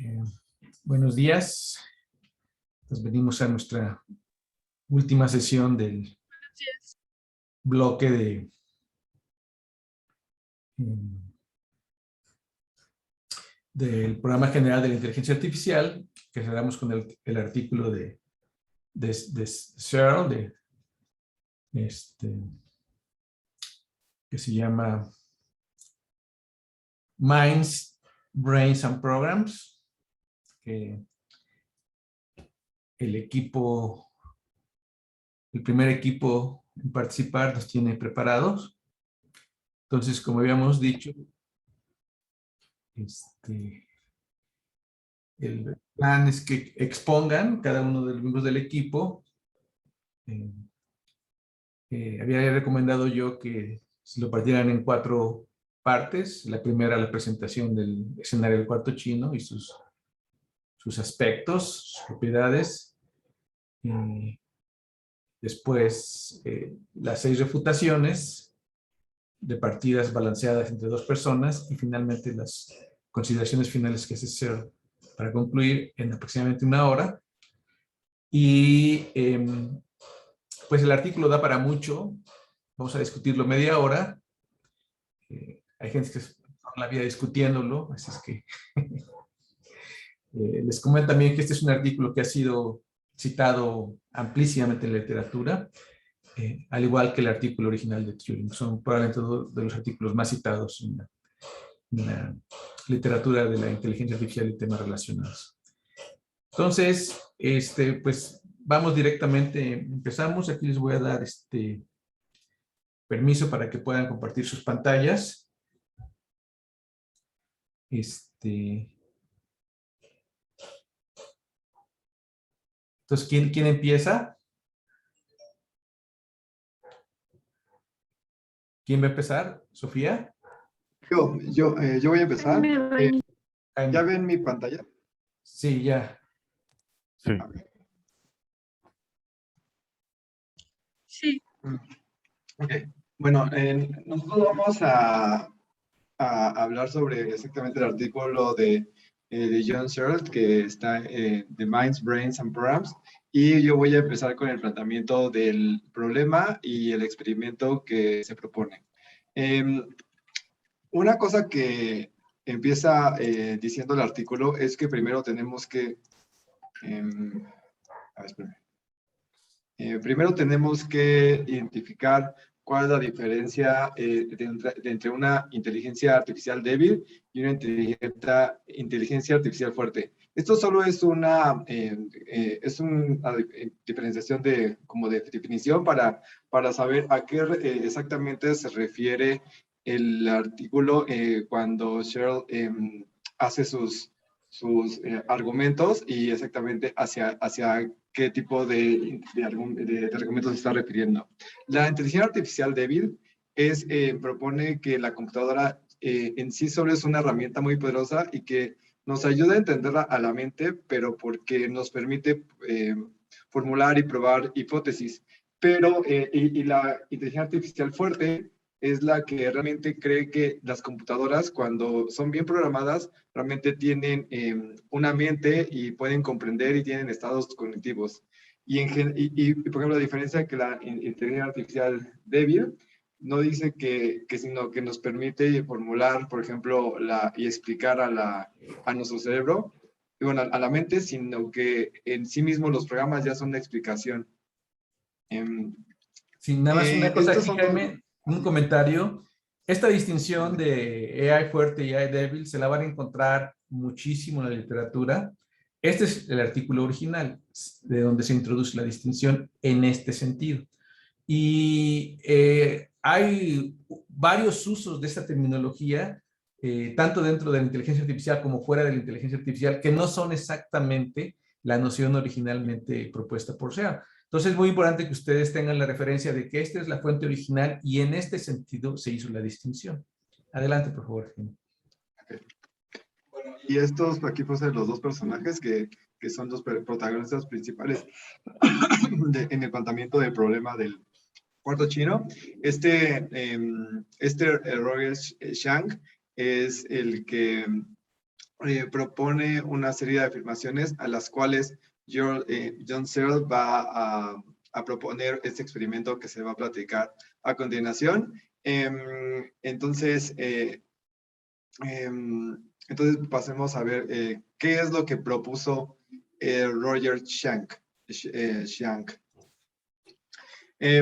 Eh, Buenos días. Nos venimos a nuestra última sesión del bloque del Programa General de la Inteligencia Artificial, que cerramos con el artículo de Searle, que se llama Minds, Brains and Programs, que el primer equipo en participar nos tiene preparados. Entonces, como habíamos dicho, el plan es que expongan cada uno de los miembros del equipo. Había recomendado yo que se lo partieran en 4 partes. La primera, la presentación del escenario del cuarto chino y sus aspectos, sus propiedades. Después, las 6 refutaciones de partidas balanceadas entre 2 personas y finalmente las consideraciones finales que hace Searle para concluir en aproximadamente 1 hora. Y pues el artículo da para mucho. Vamos a discutirlo media hora. Hay gente que toda la vida discutiéndolo, así es que les comento también que este es un artículo que ha sido citado amplísimamente en la literatura, al igual que el artículo original de Turing. Son probablemente dos de los artículos más citados en la literatura de la inteligencia artificial y temas relacionados. Entonces, pues vamos directamente, empezamos. Aquí les voy a dar permiso para que puedan compartir sus pantallas. Entonces, ¿quién empieza? ¿Quién va a empezar? ¿Sofía? Yo voy a empezar. ¿Ya ven mi pantalla? Sí, ya. Sí. Sí. Ok. Bueno, nosotros vamos a hablar sobre exactamente el artículo de John Searle, que está de Minds, Brains and Programs, y yo voy a empezar con el planteamiento del problema y el experimento que se propone. Una cosa que empieza diciendo el artículo es que primero tenemos que primero tenemos que identificar cuál es la diferencia entre una inteligencia artificial débil y una inteligencia artificial fuerte. Esto solo es una diferenciación como de definición para saber a qué exactamente se refiere el artículo cuando Searle hace sus argumentos y exactamente hacia qué tipo de argumentos se está refiriendo. La inteligencia artificial débil propone que la computadora en sí solo es una herramienta muy poderosa y que nos ayuda a entender a la mente, pero porque nos permite formular y probar hipótesis. Pero, y la inteligencia artificial fuerte es la que realmente cree que las computadoras, cuando son bien programadas, realmente tienen una mente y pueden comprender y tienen estados cognitivos. Y, por ejemplo, la diferencia es que la inteligencia artificial débil no dice sino que nos permite formular, por ejemplo, y explicar a nuestro cerebro, y bueno, a la mente, sino que en sí mismos los programas ya son la explicación. Sí, nada más una cosa aquí, Jaime, un comentario. Esta distinción de AI fuerte y AI débil se la van a encontrar muchísimo en la literatura. Este es el artículo original, de donde se introduce la distinción en este sentido. Y hay varios usos de esta terminología, tanto dentro de la inteligencia artificial como fuera de la inteligencia artificial, que no son exactamente la noción originalmente propuesta por Searle. Entonces es muy importante que ustedes tengan la referencia de que esta es la fuente original y en este sentido se hizo la distinción. Adelante, por favor. Okay. Bueno, y estos aquí fueron los 2 personajes que son los protagonistas principales en el planteamiento del problema del cuarto chino. Roger Shang es el que propone una serie de afirmaciones a las cuales John Searle va a proponer este experimento que se va a platicar a continuación. Entonces, pasemos a ver qué es lo que propuso Roger Schank.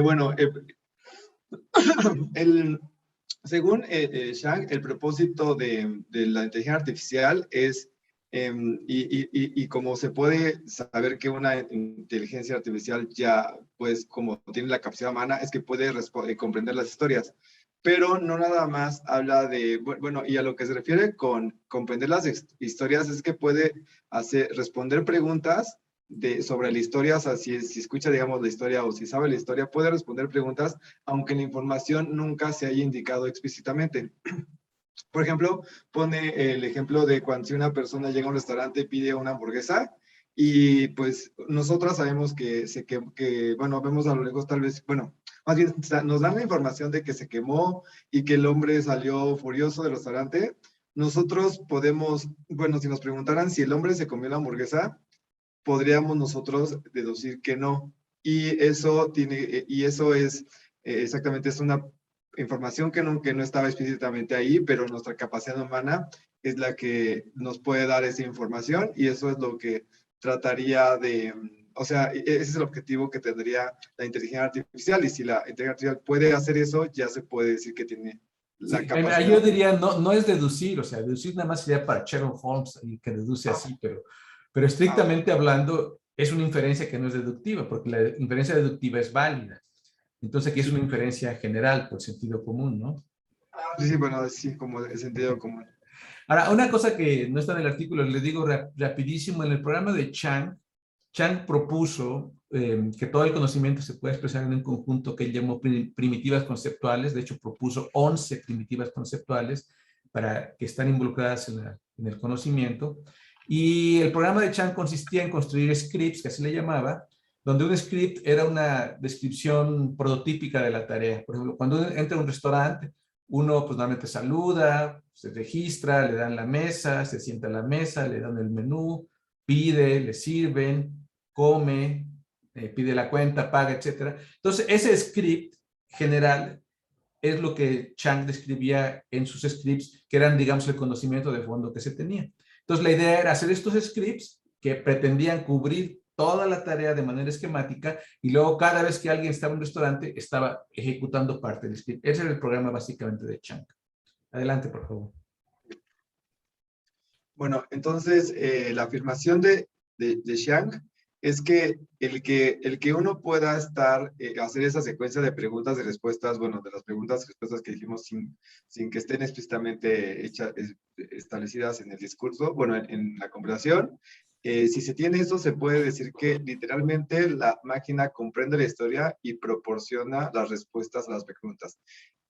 Bueno, según Schank, el propósito de la inteligencia artificial es, y como se puede saber que una inteligencia artificial ya, pues, como tiene la capacidad humana, es que puede comprender las historias. Pero no nada más habla de, bueno, y a lo que se refiere con comprender las historias es que puede responder preguntas sobre la historia, o sea, si escucha, digamos, la historia o si sabe la historia, puede responder preguntas, aunque la información nunca se haya indicado explícitamente. Por ejemplo, pone el ejemplo de cuando si una persona llega a un restaurante y pide una hamburguesa, y pues nosotros sabemos bueno, vemos a lo lejos tal vez, bueno, más bien nos dan la información de que se quemó y que el hombre salió furioso del restaurante. Nosotros podemos, bueno, si nos preguntaran si el hombre se comió la hamburguesa, podríamos nosotros deducir que no. Y eso es exactamente, es una información que no estaba explícitamente ahí, pero nuestra capacidad humana es la que nos puede dar esa información, y eso es lo que trataría de, o sea, ese es el objetivo que tendría la inteligencia artificial, y si la inteligencia artificial puede hacer eso, ya se puede decir que tiene la Sí, capacidad. yo diría, no, no es deducir, o sea, deducir nada más sería para Sherlock Holmes, y que deduce así, pero estrictamente hablando, es una inferencia que no es deductiva, porque la inferencia deductiva es válida. Entonces aquí es una inferencia general, por sentido común, ¿no? Sí, bueno, sí, como el sentido común. Ahora, una cosa que no está en el artículo, le digo rapidísimo, en el programa de Chang propuso que todo el conocimiento se puede expresar en un conjunto que él llamó primitivas conceptuales. De hecho, propuso 11 primitivas conceptuales para que están involucradas en el conocimiento. Y el programa de Chang consistía en construir scripts, que así le llamaba, donde un script era una descripción prototípica de la tarea. Por ejemplo, cuando uno entra a un restaurante, uno pues normalmente saluda, se registra, le dan la mesa, se sienta a la mesa, le dan el menú, pide, le sirven, come, pide la cuenta, paga, etc. Entonces, ese script general es lo que Chang describía en sus scripts, que eran, digamos, el conocimiento de fondo que se tenía. Entonces, la idea era hacer estos scripts que pretendían cubrir toda la tarea de manera esquemática, y luego cada vez que alguien estaba en un restaurante estaba ejecutando parte del script. Ese era el programa básicamente de Chang. Adelante, por favor. Bueno, entonces la afirmación de Xiang es que el que uno pueda hacer esa secuencia de preguntas y respuestas, bueno, de las preguntas y respuestas que dijimos sin que estén explícitamente establecidas en el discurso, bueno, en la conversación, si se tiene eso, se puede decir que literalmente la máquina comprende la historia y proporciona las respuestas a las preguntas.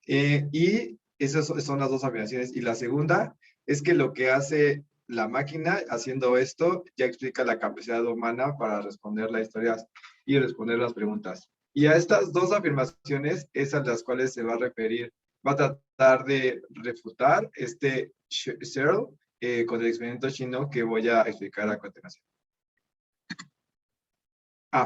Y esas son las dos afirmaciones. Y la segunda es que lo que hace la máquina haciendo esto ya explica la capacidad humana para responder las historias y responder las preguntas. Y a estas dos afirmaciones es a las cuales se va a referir, va a tratar de refutar Searle con el experimento chino que voy a explicar a continuación.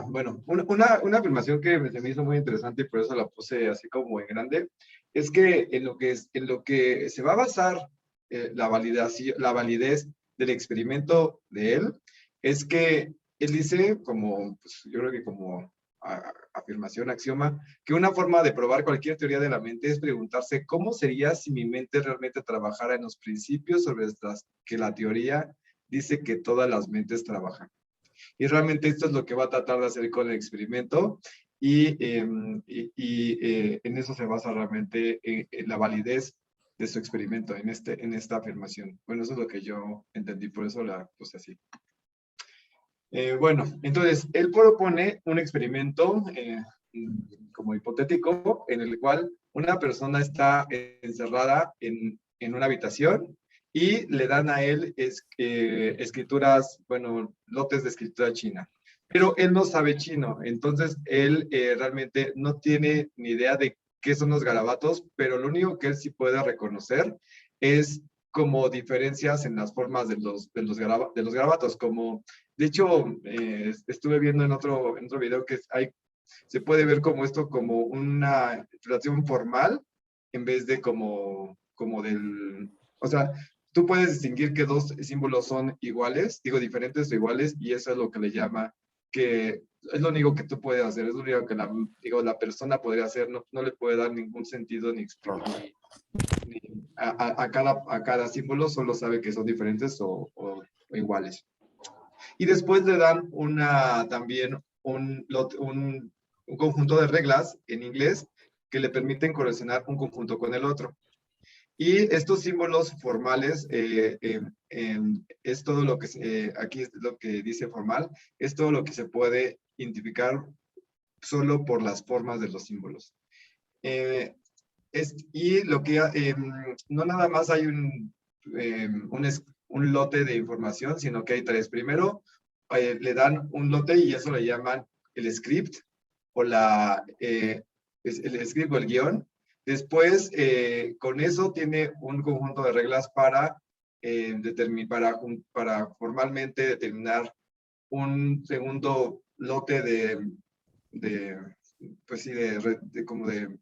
Bueno, una afirmación que me hizo muy interesante y por eso la puse así como en grande, es que en lo que se va a basar la validez del experimento de él, es que él dice, como, pues, yo creo que como afirmación, axioma, que una forma de probar cualquier teoría de la mente es preguntarse cómo sería si mi mente realmente trabajara en los principios sobre los que la teoría dice que todas las mentes trabajan. Y realmente esto es lo que va a tratar de hacer con el experimento, y en eso se basa realmente en la validez de su experimento, en esta afirmación. Bueno, eso es lo que yo entendí, por eso la puse así. Bueno, entonces, él propone un experimento como hipotético, en el cual una persona está encerrada en una habitación y le dan a él escrituras, bueno, lotes de escritura china. Pero él no sabe chino, entonces él realmente no tiene ni idea de qué son los garabatos, pero lo único que él sí puede reconocer es como diferencias en las formas de los garabatos. Como, de hecho, estuve viendo en otro video que se puede ver como esto como una relación formal en vez de como del... O sea, tú puedes distinguir que dos símbolos son iguales, digo diferentes o iguales, y eso es lo que le llama que es lo único que tú puedes hacer, es lo único que la persona podría hacer, no le puede dar ningún sentido ni a cada símbolo, solo sabe que son diferentes o iguales. Y después le dan también un conjunto de reglas en inglés que le permiten correlacionar un conjunto con el otro. Y estos símbolos formales, es todo lo que, aquí es lo que dice formal, es todo lo que se puede identificar solo por las formas de los símbolos. Y lo que, no nada más hay un lote de información, sino que hay tres. Primero, le dan un lote y eso le llaman el script o el script o el guión. Después, con eso tiene un conjunto de reglas para formalmente determinar un segundo lote pues sí, como de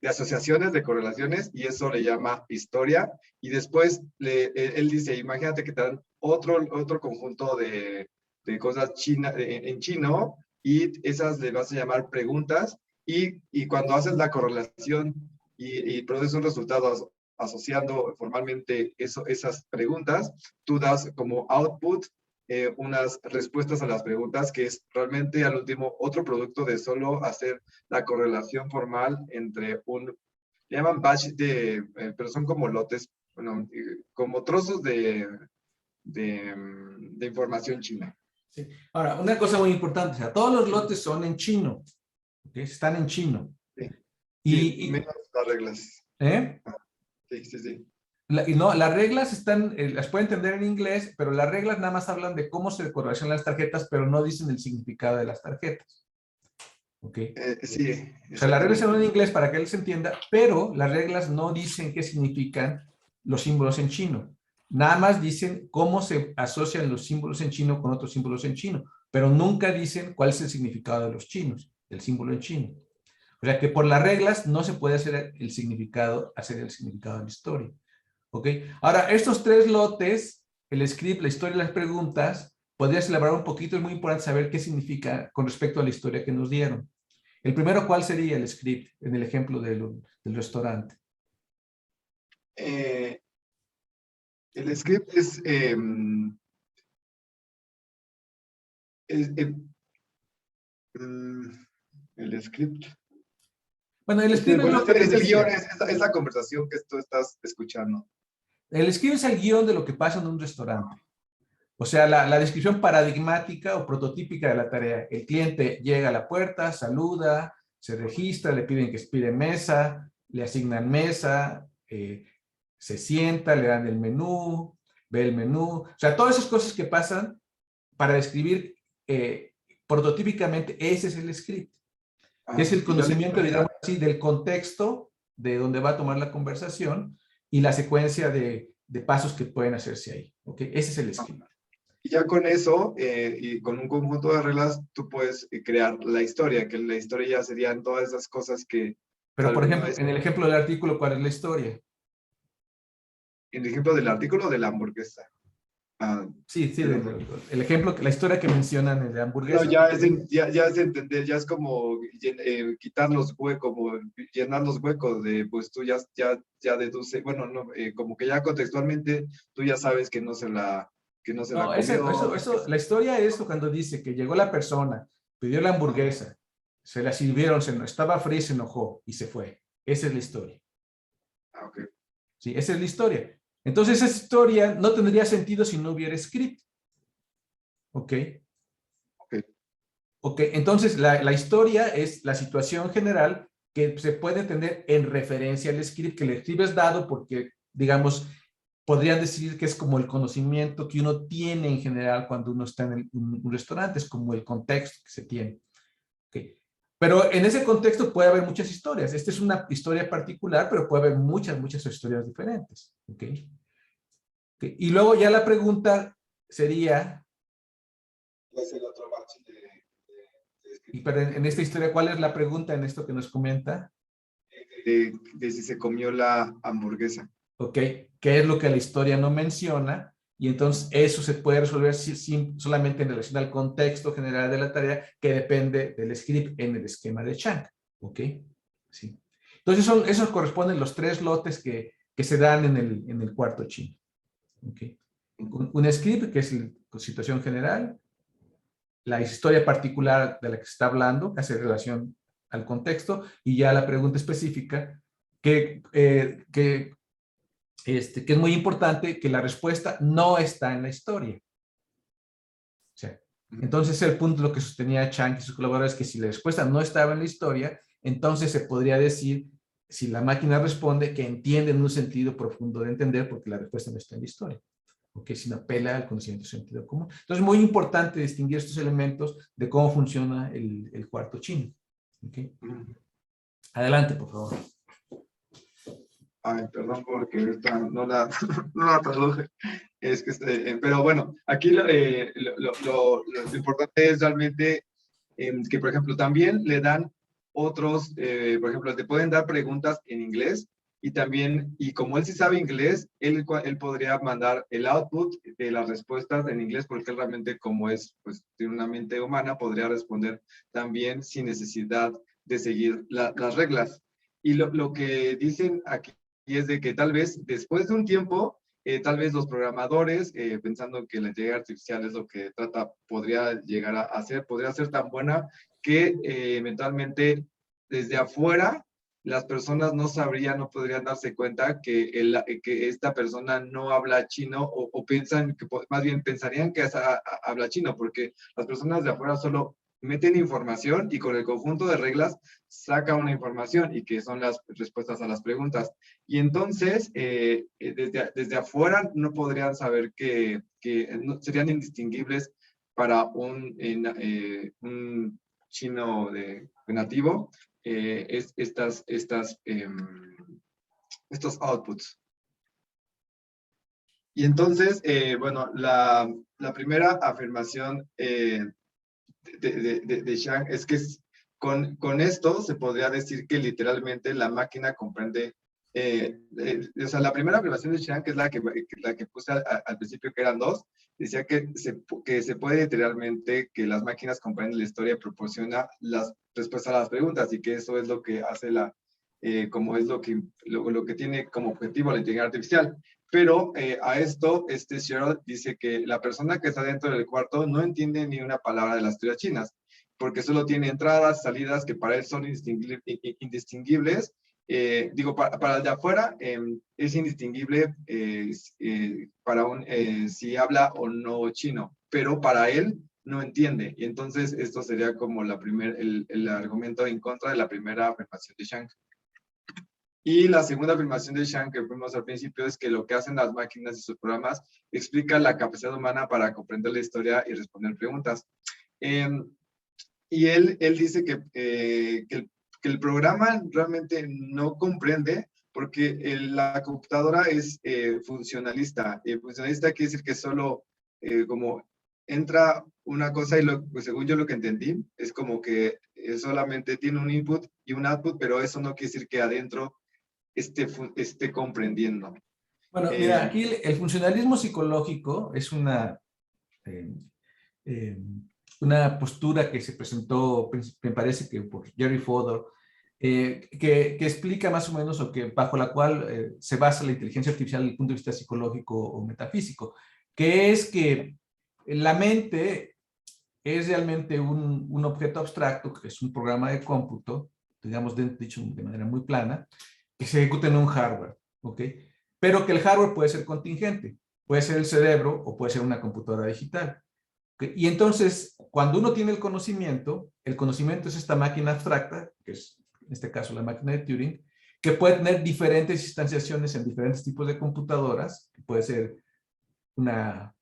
asociaciones, de correlaciones, y eso le llama historia. Y después él dice, imagínate que te dan otro conjunto de cosas en chino, y esas le vas a llamar preguntas, y cuando haces la correlación y produces un resultado asociando formalmente esas preguntas, tú das como output unas respuestas a las preguntas, que es realmente al último otro producto de solo hacer la correlación formal entre le llaman batch pero son como lotes, bueno, como trozos de información china. Sí. Ahora, una cosa muy importante, o sea, todos los lotes son en chino, ¿okay? Están en chino. Sí, Y, menos las reglas. ¿eh? Sí, sí, sí. No, las reglas están, las pueden entender en inglés, pero las reglas nada más hablan de cómo se correlacionan las tarjetas, pero no dicen el significado de las tarjetas. ¿Ok? Sí, o sea, las reglas son en inglés para que él se entienda, pero las reglas no dicen qué significan los símbolos en chino. Nada más dicen cómo se asocian los símbolos en chino con otros símbolos en chino, pero nunca dicen cuál es el significado de los chinos, del símbolo en chino. O sea que por las reglas no se puede hacer el significado de la historia. ¿Ok? Ahora, estos tres lotes, el script, la historia y las preguntas, podrías elaborar un poquito, es muy importante saber qué significa con respecto a la historia que nos dieron. El primero, ¿cuál sería el script en el ejemplo del restaurante? El script es, el script. Bueno, el script es lo que es el guión, decía. es la conversación que tú estás escuchando. El script es el guión de lo que pasa en un restaurante. O sea, la descripción paradigmática o prototípica de la tarea. El cliente llega a la puerta, saluda, se registra, le piden que expire mesa, le asignan mesa, se sienta, le dan el menú, ve el menú. O sea, todas esas cosas que pasan para describir prototípicamente, ese es el script. Que es el conocimiento, digamos así, del contexto de donde va a tomar la conversación y la secuencia de pasos que pueden hacerse ahí. ¿Okay? Ese es el script. Y ya con eso, y con un conjunto de reglas, tú puedes crear la historia, que la historia ya serían todas esas cosas que... Pero, por ejemplo, en el ejemplo del artículo, ¿cuál es la historia? En el ejemplo del artículo de la hamburguesa. Sí, el ejemplo, la historia que mencionan en la hamburguesa. No, ya es entender, ya es como quitar los huecos, como llenar los huecos de, pues tú ya deduce, bueno, no, como que ya contextualmente tú ya sabes que no se la comió. La historia es cuando dice que llegó la persona, pidió la hamburguesa, se la sirvieron, estaba fría y se enojó y se fue. Esa es la historia. Ok. Sí, esa es la historia. Entonces esa historia no tendría sentido si no hubiera script. ¿Ok? Ok, entonces la historia es la situación general que se puede entender en referencia al script, que el script es dado porque, digamos, podrían decir que es como el conocimiento que uno tiene en general cuando uno está en un restaurante, es como el contexto que se tiene. Okay. Pero en ese contexto puede haber muchas historias. Esta es una historia particular, pero puede haber muchas historias diferentes. ¿Okay? Okay. Y luego ya la pregunta sería, Es el otro batch pero en esta historia, ¿cuál es la pregunta en esto que nos comenta? de si se comió la hamburguesa. ¿Ok? ¿Qué es lo que la historia no menciona? Y entonces eso se puede resolver solamente en relación al contexto general de la tarea que depende del script en el esquema de Chang. ¿Ok? Sí. Entonces esos corresponden los 3 lotes que se dan en el cuarto chino. ¿Ok? Un script que es la situación general, la historia particular de la que se está hablando, que hace relación al contexto, y ya la pregunta específica que es muy importante que la respuesta no está en la historia. O sea, entonces el punto, lo que sostenía Chang y sus colaboradores, es que si la respuesta no estaba en la historia, entonces se podría decir, si la máquina responde, que entiende en un sentido profundo de entender, porque la respuesta no está en la historia. ¿Ok? Sino apela al conocimiento de sentido común. Entonces es muy importante distinguir estos elementos de cómo funciona el cuarto chino. ¿Ok? Adelante, por favor. Ay, perdón porque esta no la, no la traduje. Es que, pero bueno, aquí lo importante es realmente que, por ejemplo, también le dan otros, por ejemplo, te pueden dar preguntas en inglés y también, y como él sí sabe inglés, él podría mandar el output de las respuestas en inglés porque él realmente, como es, pues, tiene una mente humana, podría responder también sin necesidad de seguir las reglas. Y lo que dicen aquí es de que tal vez después de un tiempo, tal vez los programadores, pensando que la inteligencia artificial es lo que trata, podría llegar a hacer, podría ser tan buena que eventualmente desde afuera las personas no sabrían, no podrían darse cuenta que, que esta persona no habla chino o piensan que más bien pensarían que habla chino, porque las personas de afuera solo meten información y con el conjunto de reglas saca una información y que son las respuestas a las preguntas. Y entonces, desde afuera no podrían saber que no, serían indistinguibles para un chino nativo estos outputs. Y entonces, bueno, la primera afirmación de Shang es que con esto se podría decir que literalmente la máquina comprende, o sea, la primera afirmación de Shang, que es la que puse al principio, que eran 2, decía que se puede literalmente que las máquinas comprenden la historia y proporciona las respuestas a las preguntas y que eso es lo que hace como es lo que tiene como objetivo la inteligencia artificial. Pero a esto, Cheryl dice que la persona que está dentro del cuarto no entiende ni una palabra de las teorías chinas, porque solo tiene entradas, salidas que para él son indistinguibles. Digo, para el de afuera es indistinguible para si habla o no chino, pero para él no entiende. Y entonces esto sería como el argumento en contra de la primera afirmación de Shang. Y la segunda afirmación de Shang, que fuimos al principio, es que lo que hacen las máquinas y sus programas explica la capacidad humana para comprender la historia y responder preguntas. Y él dice que el programa realmente no comprende porque la computadora es funcionalista. Funcionalista quiere decir que solo como entra una cosa y pues según yo lo que entendí, es como que solamente tiene un input y un output, pero eso no quiere decir que adentro esté comprendiendo. Bueno, mira, aquí el funcionalismo psicológico es eh, eh, una postura que se presentó, me parece que por Jerry Fodor, que explica más o menos, o que bajo la cual se basa la inteligencia artificial desde el punto de vista psicológico o metafísico, que es que la mente es realmente un objeto abstracto, que es un programa de cómputo, digamos, dicho de manera muy plana, que se ejecuta en un hardware, ¿ok? Pero que el hardware puede ser contingente, puede ser el cerebro o puede ser una computadora digital. ¿Okay? Y entonces, cuando uno tiene el conocimiento es esta máquina abstracta, que es en este caso la máquina de Turing, que puede tener diferentes instanciaciones en diferentes tipos de computadoras, que puede ser una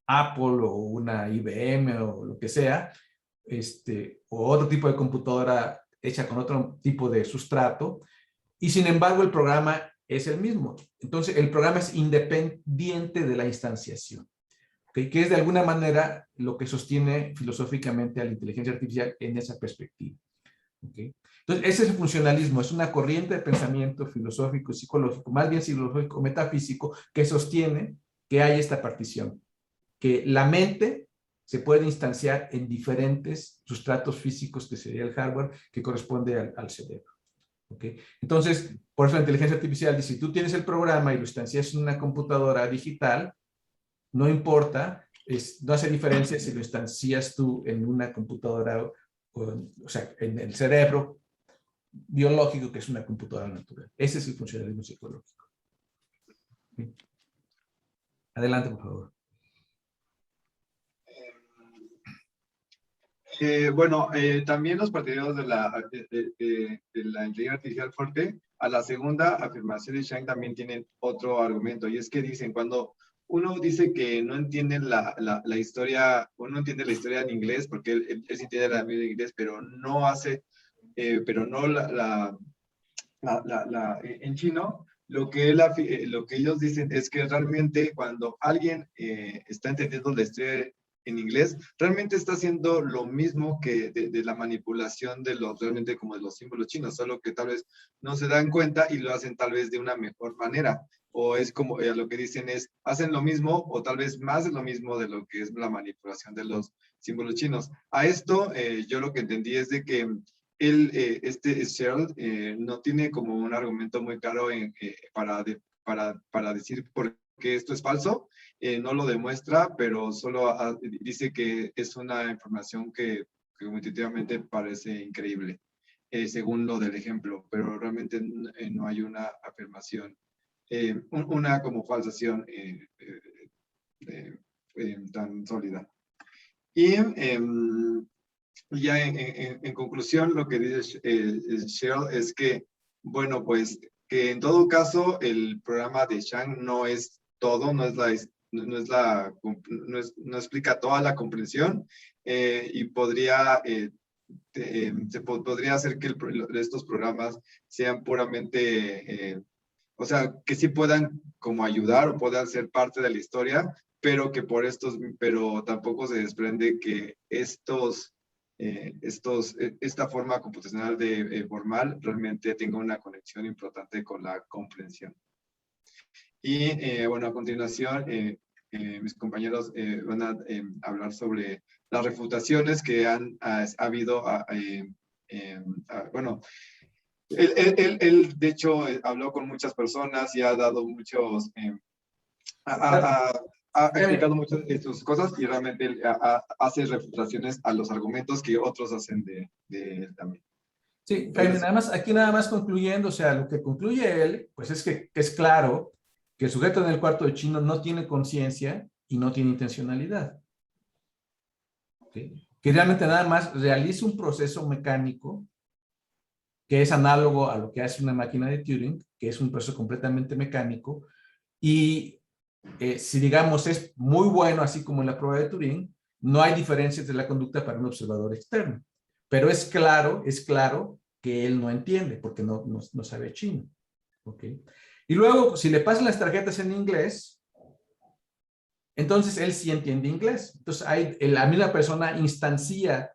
Apple o una IBM o lo que sea, o otro tipo de computadora hecha con otro tipo de sustrato, y sin embargo el programa es el mismo. Entonces, el programa es independiente de la instanciación, ¿okay? Que es de alguna manera lo que sostiene filosóficamente a la inteligencia artificial en esa perspectiva. ¿Okay? Entonces, ese es el funcionalismo, es una corriente de pensamiento filosófico, psicológico, más bien filosófico, metafísico, que sostiene que hay esta partición, que la mente se puede instanciar en diferentes sustratos físicos, que sería el hardware, que corresponde al cerebro. ¿Okay? Entonces, por eso la inteligencia artificial dice, si tú tienes el programa y lo instancias en una computadora digital, no importa, no hace diferencia si lo instancias tú en una computadora, o sea, en el cerebro biológico, que es una computadora natural. Ese es el funcionalismo psicológico. ¿Sí? Adelante, por favor. Bueno, también los partidarios de la inteligencia artificial fuerte, a la segunda afirmación de Shang también tienen otro argumento, y es que dicen, cuando uno dice que no entiende la historia, uno entiende la historia en inglés, porque él sí entiende la vida en inglés, pero no hace, pero no en chino, lo que ellos dicen es que realmente cuando alguien está entendiendo la historia en inglés, realmente está haciendo lo mismo que de la manipulación de los, realmente como de los símbolos chinos, solo que tal vez no se dan cuenta y lo hacen tal vez de una mejor manera. O es como lo que dicen es, hacen lo mismo o tal vez más de lo mismo de lo que es la manipulación de los símbolos chinos. A esto yo lo que entendí es de que este Searle no tiene como un argumento muy claro para decir por qué esto es falso. No lo demuestra, pero solo dice que es una información que intuitivamente parece increíble, según lo del ejemplo, pero realmente no hay una afirmación, una como falsación tan sólida. Y ya en conclusión, lo que dice Cheryl es que, bueno, pues que en todo caso el programa de Shang no es todo, no explica toda la comprensión, y podría, podría hacer que estos programas sean puramente, o sea, que sí puedan como ayudar o puedan ser parte de la historia, pero tampoco se desprende que esta forma computacional formal realmente tenga una conexión importante con la comprensión. Y bueno, a continuación, mis compañeros van a hablar sobre las refutaciones que ha habido. Bueno, él, de hecho, habló con muchas personas y ha dado muchos, ha explicado muchas de sus cosas, y realmente él hace refutaciones a los argumentos que otros hacen de él también. Sí, Jaime, nada más concluyendo, o sea, lo que concluye él, pues es que es claro que el sujeto en el cuarto de chino no tiene conciencia y no tiene intencionalidad. ¿Sí? Que realmente nada más realiza un proceso mecánico que es análogo a lo que hace una máquina de Turing, que es un proceso completamente mecánico, y si digamos es muy bueno, así como en la prueba de Turing, no hay diferencias de la conducta para un observador externo. Pero es claro que él no entiende, porque no sabe chino. ¿Okay? Y luego, si le pasan las tarjetas en inglés, entonces él sí entiende inglés. Entonces, la misma persona instancia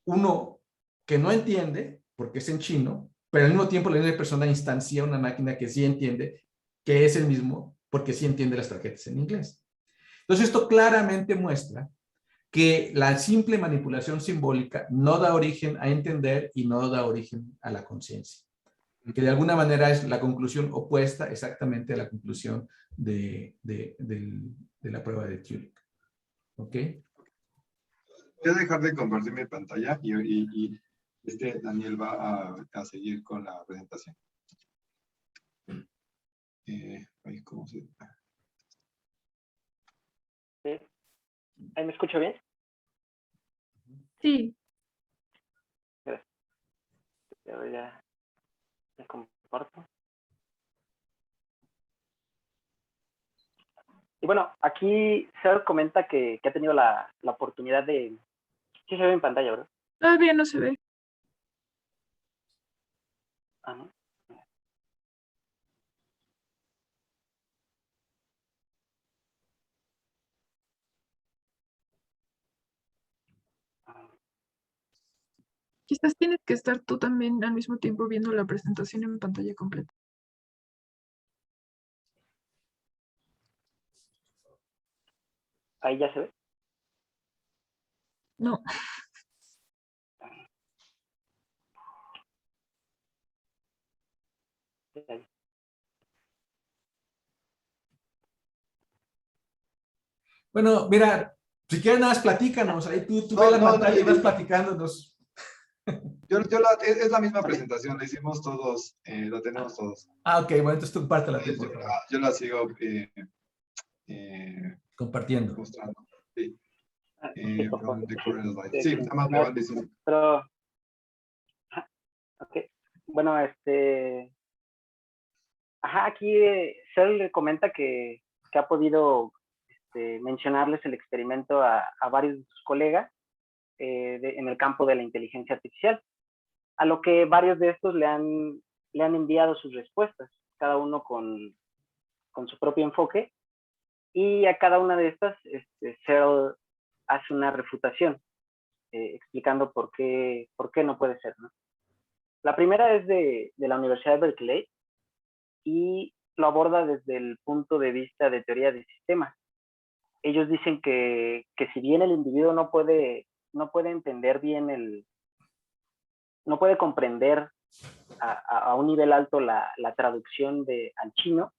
uno que no entiende, porque es en chino, pero al mismo tiempo la misma persona instancia una máquina que sí entiende, que es el mismo, porque sí entiende las tarjetas en inglés. Entonces, esto claramente muestra que la simple manipulación simbólica no da origen a entender y no da origen a la conciencia. Que de alguna manera es la conclusión opuesta exactamente a la conclusión de la prueba de Turing. ¿Ok? Voy a dejar de compartir mi pantalla y Daniel va a seguir con la presentación. ¿Cómo se...? ¿Sí? ¿Ahí me escucho bien? Sí. Gracias. Ya me comparto. Y bueno, aquí Ser comenta que ha tenido la oportunidad de... Sí se ve en pantalla, ¿verdad? Todavía no se ve. Ah, ¿no? Quizás tienes que estar tú también al mismo tiempo viendo la presentación en pantalla completa. Ahí ya se ve. No, Ahí. Bueno, mira, si quieres nada más platícanos, ahí tú No, ves la no, pantalla y no, vas platicándonos. es la misma presentación, la hicimos todos, la tenemos todos. Ah, ok, bueno, entonces tú compártela tú, Yo, por favor. yo la sigo Compartiendo. mostrando. Sí, Sí, por favor. from the current slide. Sí, Sí, nada más me van diciendo. pero, ok. Bueno, aquí Cell le comenta que ha podido mencionarles el experimento a varios de sus colegas en el campo de la inteligencia artificial, a lo que varios de estos le han enviado sus respuestas, cada uno con su propio enfoque, y a cada una de estas Cell hace una refutación, explicando por qué no puede ser, ¿no? La primera es de la Universidad de Berkeley y lo aborda desde el punto de vista de teoría de sistemas. Ellos dicen que si bien el individuo no puede entender bien no puede comprender a un nivel alto la traducción al chino,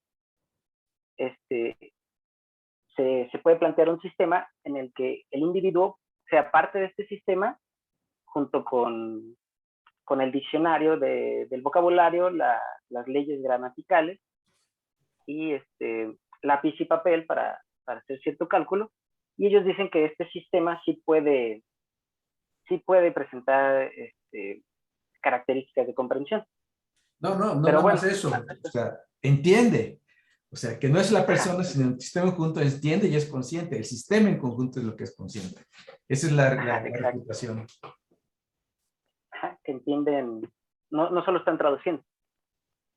se puede plantear un sistema en el que el individuo sea parte de este sistema junto con el diccionario del vocabulario, las leyes gramaticales y lápiz y papel para hacer cierto cálculo. Y ellos dicen que este sistema sí puede presentar características de comprensión. No Pero nada bueno, más eso. O sea, entiende. O sea, que no es la persona, sino el sistema en conjunto entiende y es consciente. El sistema en conjunto es lo que es consciente. Esa es la reputación. Que entienden, no solo están traduciendo.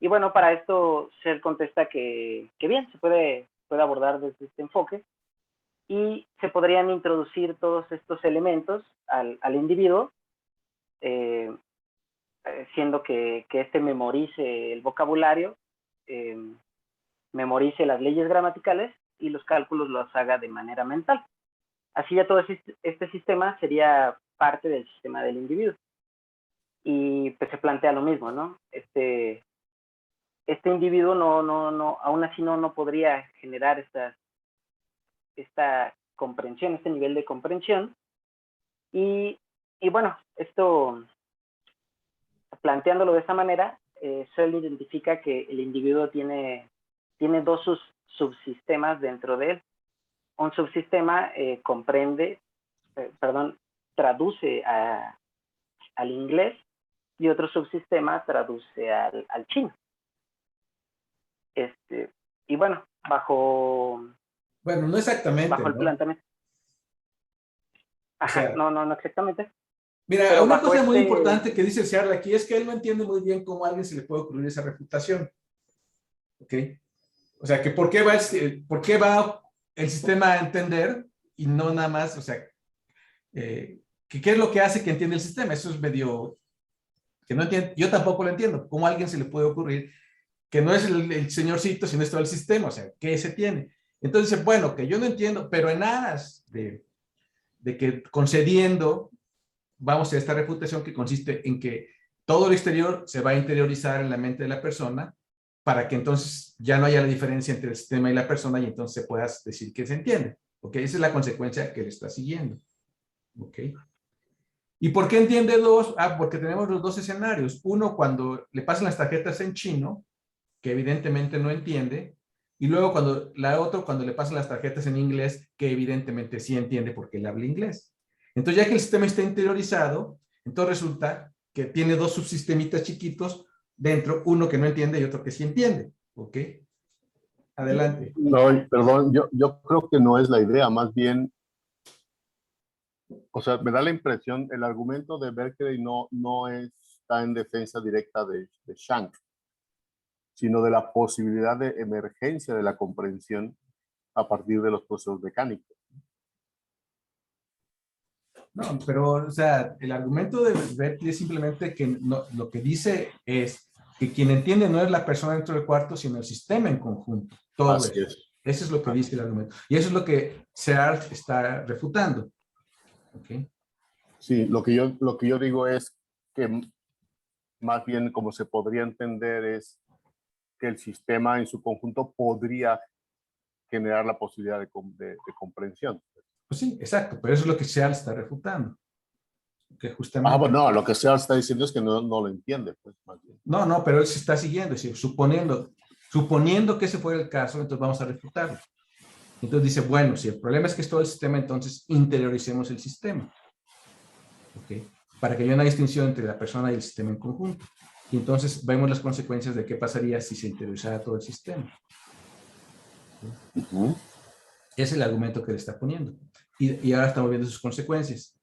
Y bueno, para esto se contesta que bien, se puede abordar desde este enfoque y se podrían introducir todos estos elementos al individuo, siendo que memorice el vocabulario, memorice las leyes gramaticales y los cálculos los haga de manera mental. Así ya todo este sistema sería parte del sistema del individuo. Y pues se plantea lo mismo, ¿no? Este individuo aún así no podría generar esta comprensión, este nivel de comprensión. Y bueno, esto, planteándolo de esta manera, Searle identifica que el individuo tiene dos subsistemas dentro de él. Un subsistema traduce al inglés y otro subsistema traduce al chino. Y bueno, Bueno, no exactamente, bajo el ¿no? planteamiento. O sea, no exactamente. mira, Pero una bajo cosa muy importante que dice Searle aquí es que él no entiende muy bien cómo a alguien se le puede ocurrir esa refutación. ¿Ok? O sea, que por qué va el sistema a entender y no nada más, o sea, ¿qué es lo que hace que entiende el sistema? Eso es medio, que no entiendo, yo tampoco lo entiendo. ¿Cómo a alguien se le puede ocurrir que no es el señorcito, sino es todo el sistema? O sea, ¿qué se tiene? Entonces, bueno, que yo no entiendo, pero en aras de que concediendo, vamos a esta reputación que consiste en que todo lo exterior se va a interiorizar en la mente de la persona para que entonces ya no haya la diferencia entre el sistema y la persona y entonces puedas decir que se entiende. ¿Ok? Esa es la consecuencia que le está siguiendo. ¿Ok? ¿Y por qué entiende dos? Porque tenemos los dos escenarios. Uno, cuando le pasan las tarjetas en chino, que evidentemente no entiende, y luego cuando le pasan las tarjetas en inglés, que evidentemente sí entiende porque él habla inglés. Entonces, ya que el sistema está interiorizado, entonces resulta que tiene dos subsistemitas chiquitos dentro, uno que no entiende y otro que sí entiende. ¿Ok? Adelante. No, perdón, yo creo que no es la idea, más bien, o sea, me da la impresión, el argumento de Berkeley no está en defensa directa de Shank, sino de la posibilidad de emergencia de la comprensión a partir de los procesos mecánicos. No, pero, o sea, el argumento de Berkeley es simplemente que lo que dice es que quien entiende no es la persona dentro del cuarto, sino el sistema en conjunto. Todo Así eso. es. Eso es lo que dice el argumento. Y eso es lo que Searle está refutando. ¿Okay? Sí, lo que yo digo es que más bien como se podría entender es que el sistema en su conjunto podría generar la posibilidad de comprensión. Pues sí, exacto, pero eso es lo que Searle está refutando. Que justamente... Bueno, no, lo que Searle está diciendo es que no lo entiende, pues, más bien. No, pero él se está siguiendo, es decir, suponiendo que ese fuera el caso, entonces vamos a refutarlo. Entonces dice, bueno, si el problema es que es todo el sistema, entonces interioricemos el sistema. ¿Okay? Para que haya una distinción entre la persona y el sistema en conjunto. Y entonces vemos las consecuencias de qué pasaría si se interiorizara todo el sistema. ¿Okay? Es el argumento que le está poniendo. Y ahora estamos viendo sus consecuencias.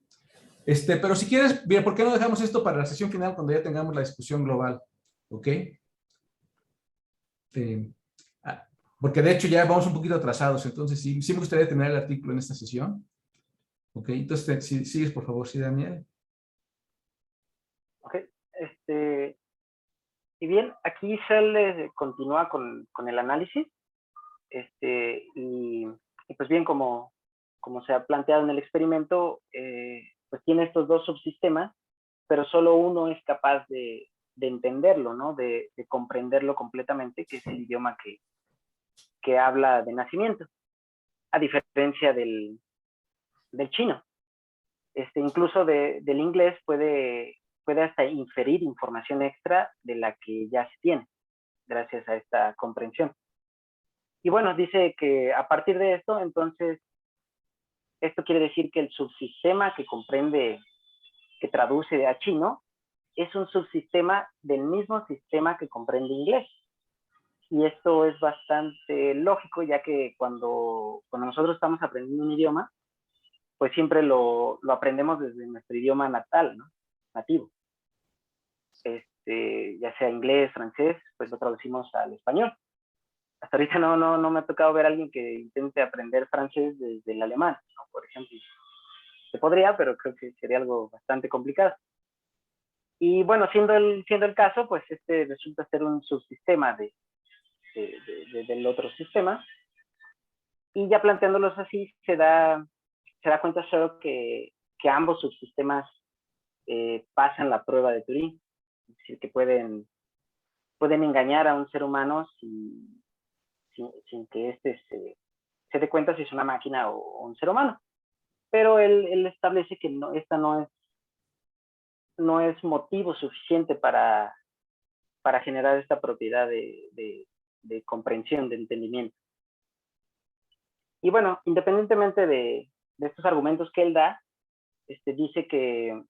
Pero si quieres, bien, ¿por qué no dejamos esto para la sesión final cuando ya tengamos la discusión global? ¿Ok? Porque de hecho ya vamos un poquito atrasados, entonces sí me gustaría tener el artículo en esta sesión. ¿Ok? Entonces, sigues, por favor, sí, Daniel. Ok. Y bien, aquí Searle continúa con el análisis. Y pues bien, como se ha planteado en el experimento, pues tiene estos dos subsistemas, pero solo uno es capaz de entenderlo, ¿no? De comprenderlo completamente, que es el idioma que habla de nacimiento, a diferencia del chino. Incluso del inglés puede hasta inferir información extra de la que ya se tiene, gracias a esta comprensión. Y bueno, dice que a partir de esto, entonces, esto quiere decir que el subsistema que comprende, que traduce a chino, es un subsistema del mismo sistema que comprende inglés. Y esto es bastante lógico, ya que cuando nosotros estamos aprendiendo un idioma, pues siempre lo aprendemos desde nuestro idioma natal, ¿no? Nativo. Ya sea inglés, francés, pues lo traducimos al español. Hasta ahorita no me ha tocado ver a alguien que intente aprender francés desde el alemán, ¿no? Por ejemplo. Se podría, pero creo que sería algo bastante complicado. Y bueno, siendo el caso, pues resulta ser un subsistema del otro sistema. Y ya planteándolos así, se da cuenta solo que ambos subsistemas pasan la prueba de Turing. Es decir, que pueden engañar a un ser humano sin que se dé cuenta si es una máquina o un ser humano. Pero él establece que esta no es motivo suficiente para generar esta propiedad de comprensión, de entendimiento. Y bueno, independientemente de estos argumentos que él da, dice que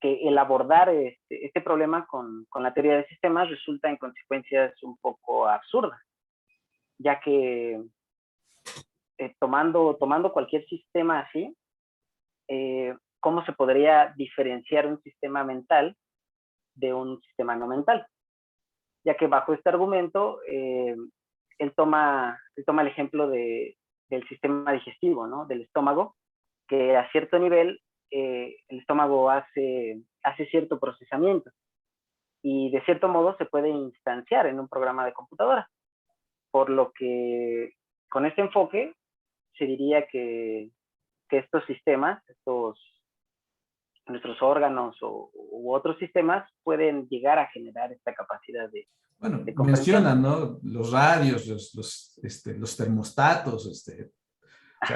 el abordar este problema con la teoría de sistemas resulta en consecuencias un poco absurdas, ya que tomando cualquier sistema así, ¿cómo se podría diferenciar un sistema mental de un sistema no mental? Ya que bajo este argumento, él toma el ejemplo del sistema digestivo, ¿no? Del estómago, que a cierto nivel el estómago hace cierto procesamiento y de cierto modo se puede instanciar en un programa de computadora. Por lo que con este enfoque se diría que estos sistemas, nuestros órganos u otros sistemas pueden llegar a generar esta capacidad de comprensión. Mencionan, ¿no? Los radios, los termostatos,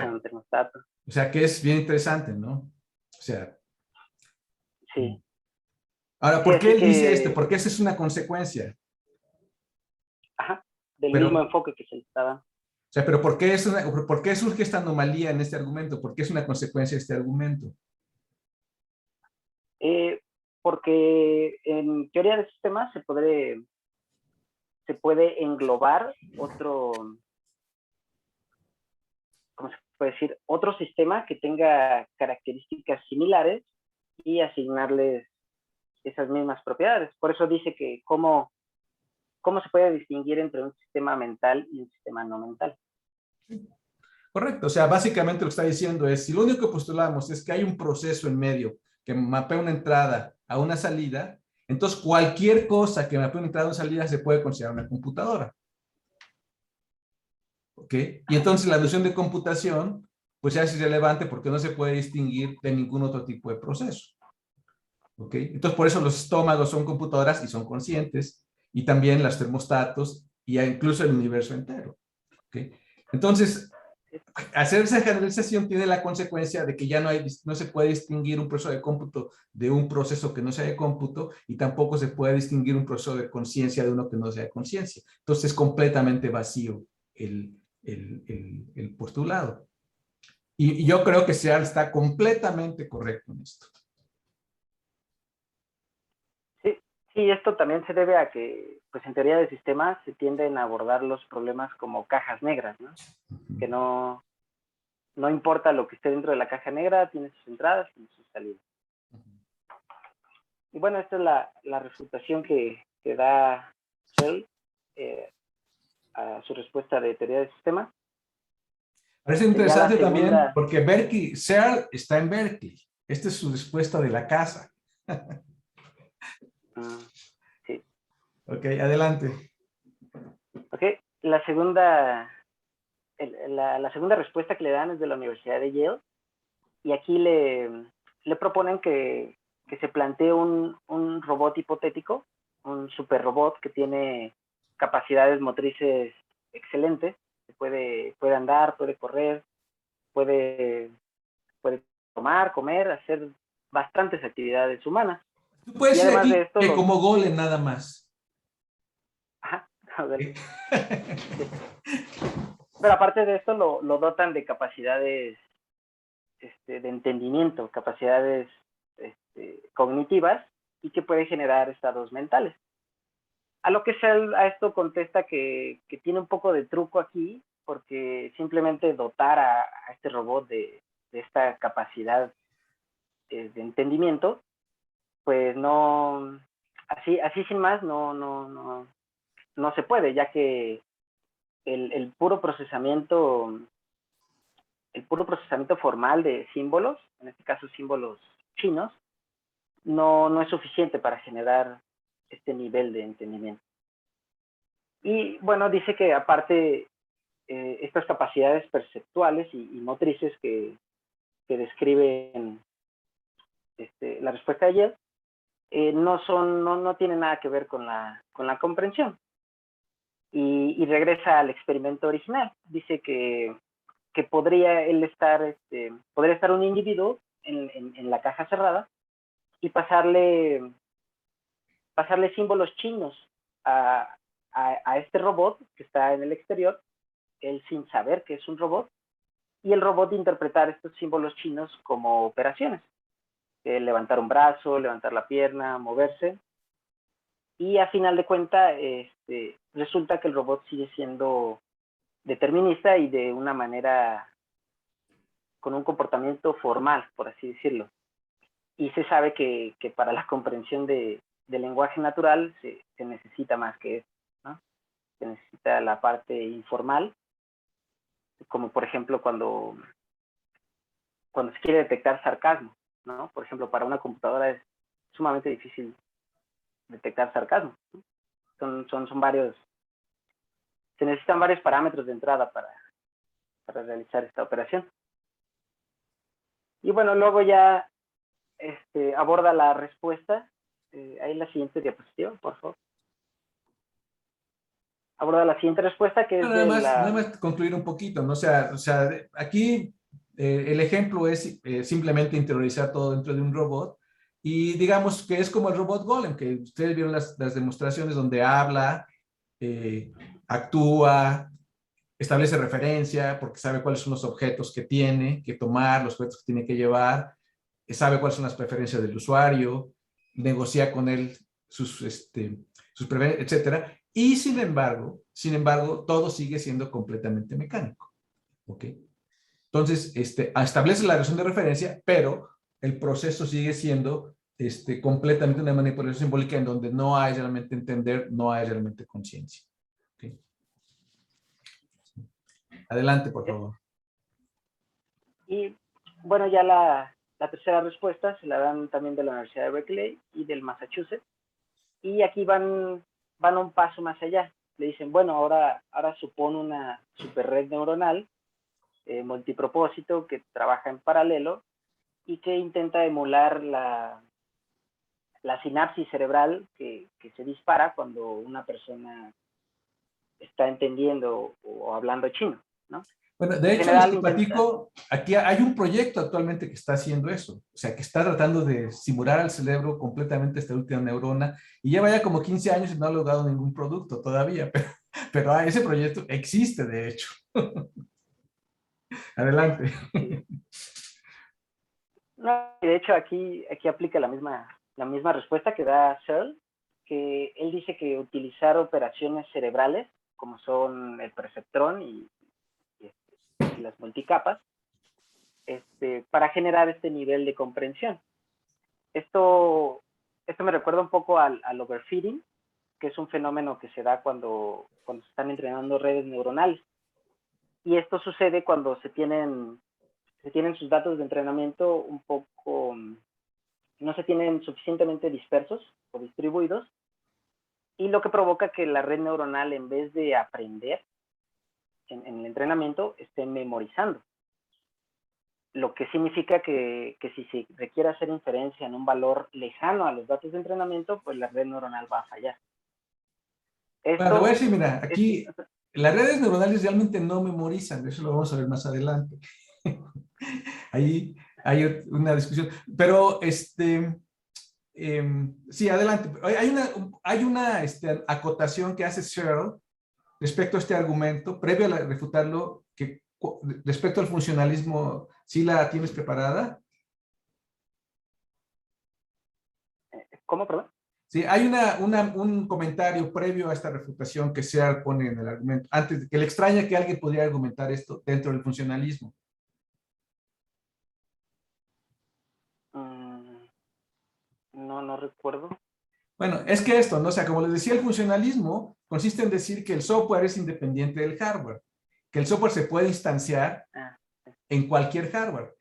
Un termostato. O sea, que es bien interesante, ¿no? O sea. Sí. Ahora, ¿por qué él dice esto? Porque esa es una consecuencia. Ajá, del mismo enfoque que se le estaba. O sea, pero ¿por qué surge esta anomalía en este argumento? ¿Por qué es una consecuencia de este argumento? Porque en teoría de sistemas se puede englobar otro, ¿cómo se puede decir? Otro sistema que tenga características similares y asignarles esas mismas propiedades. Por eso dice que cómo se puede distinguir entre un sistema mental y un sistema no mental. Correcto. O sea, básicamente lo que está diciendo es, si lo único que postulamos es que hay un proceso en medio que mapea una entrada a una salida, entonces cualquier cosa que mapea una entrada a una salida se puede considerar una computadora. ¿Ok? Y entonces la noción de computación pues ya es irrelevante porque no se puede distinguir de ningún otro tipo de proceso. ¿Ok? Entonces por eso los estómagos son computadoras y son conscientes, y también los termostatos y incluso el universo entero. ¿Ok? Entonces, hacer esa generalización tiene la consecuencia de que ya no se puede distinguir un proceso de cómputo de un proceso que no sea de cómputo, y tampoco se puede distinguir un proceso de conciencia de uno que no sea de conciencia. Entonces es completamente vacío el postulado. Y yo creo que Searle está completamente correcto en esto. Sí, sí, esto también se debe a que, pues en teoría de sistemas se tienden a abordar los problemas como cajas negras, ¿no? Que no importa lo que esté dentro de la caja negra, tiene sus entradas y sus salidas. Y bueno, esta es la refutación que da Searle a su respuesta de teoría de sistemas. Parece interesante también porque Searle está en Berkeley. Esta es su respuesta de la casa. Sí. Ok, adelante. Ok, la segunda respuesta que le dan es de la Universidad de Yale, y aquí le proponen que se plantee un robot hipotético, un superrobot que tiene capacidades motrices excelentes, que puede andar, puede correr, puede tomar, comer, hacer bastantes actividades humanas. Tú puedes Y decir además aquí de esto, que como golem nada más. Ajá, sí. Pero aparte de esto lo dotan de capacidades de entendimiento, capacidades cognitivas, y que puede generar estados mentales. A lo que Searle a esto contesta que tiene un poco de truco aquí, porque simplemente dotar a este robot de esta capacidad de entendimiento, pues no, así sin más, no se puede, ya que el puro procesamiento formal de símbolos, en este caso símbolos chinos, no es suficiente para generar este nivel de entendimiento. Y bueno, dice que aparte estas capacidades perceptuales y motrices que describen la respuesta de Yale no tienen nada que ver con la comprensión. Y regresa al experimento original. Dice que podría estar un individuo en la caja cerrada y pasarle símbolos chinos a este robot que está en el exterior, él sin saber que es un robot, y el robot interpretar estos símbolos chinos como operaciones. Levantar un brazo, levantar la pierna, moverse. Y a final de cuentas, resulta que el robot sigue siendo determinista y de una manera con un comportamiento formal, por así decirlo. Y se sabe que para la comprensión del lenguaje natural se necesita más que eso, ¿no? Se necesita la parte informal, como por ejemplo cuando se quiere detectar sarcasmo, ¿no? Por ejemplo, para una computadora es sumamente difícil detectar sarcasmo, ¿no? Son varios, se necesitan varios parámetros de entrada para realizar esta operación. Y bueno, luego ya aborda la respuesta. Ahí la siguiente diapositiva, por favor. Aborda la siguiente respuesta, que es nada más concluir un poquito, ¿no? O sea aquí el ejemplo es simplemente interiorizar todo dentro de un robot, y digamos que es como el robot Golem, que ustedes vieron las demostraciones donde habla, actúa, establece referencia, porque sabe cuáles son los objetos que tiene que tomar, los objetos que tiene que llevar, sabe cuáles son las preferencias del usuario, negocia con él sus preferencias, etcétera. Y sin embargo, todo sigue siendo completamente mecánico. ¿Ok? Entonces, establece la relación de referencia, pero el proceso sigue siendo completamente una manipulación simbólica en donde no hay realmente entender, no hay realmente conciencia. ¿Ok? Adelante, por favor. Y bueno, ya la tercera respuesta se la dan también de la Universidad de Berkeley y del Massachusetts. Y aquí van un paso más allá. Le dicen, bueno, ahora supone una superred neuronal multipropósito que trabaja en paralelo y que intenta emular la sinapsis cerebral que se dispara cuando una persona está entendiendo o hablando chino, ¿no? Bueno, de En hecho, les general, platico, aquí hay un proyecto actualmente que está haciendo eso, o sea, que está tratando de simular al cerebro completamente esta última neurona, y lleva ya como 15 años y no ha logrado ningún producto todavía, pero ese proyecto existe, de hecho. Adelante. Sí. No, de hecho, aquí aplica la misma respuesta que da Searle, que él dice que utilizar operaciones cerebrales, como son el perceptrón y las multicapas, para generar este nivel de comprensión. Esto me recuerda un poco al overfitting, que es un fenómeno que se da cuando se están entrenando redes neuronales. Y esto sucede cuando se tienen sus datos de entrenamiento un poco, no se tienen suficientemente dispersos o distribuidos, y lo que provoca que la red neuronal, en vez de aprender en el entrenamiento, esté memorizando. Lo que significa que si se requiere hacer inferencia en un valor lejano a los datos de entrenamiento, pues la red neuronal va a fallar. Bueno, te voy a decir, mira, aquí las redes neuronales realmente no memorizan, eso lo vamos a ver más adelante. Ahí hay una discusión, pero sí, adelante. Hay una acotación que hace Searle respecto a este argumento, previo a refutarlo, que respecto al funcionalismo, ¿sí la tienes preparada? ¿Cómo, perdón? Sí, hay un comentario previo a esta refutación que Searle pone en el argumento, antes de que le extraña que alguien podría argumentar esto dentro del funcionalismo. No recuerdo. Bueno, es que esto, ¿no? O sea, como les decía, el funcionalismo consiste en decir que el software es independiente del hardware, que el software se puede instanciar en cualquier hardware.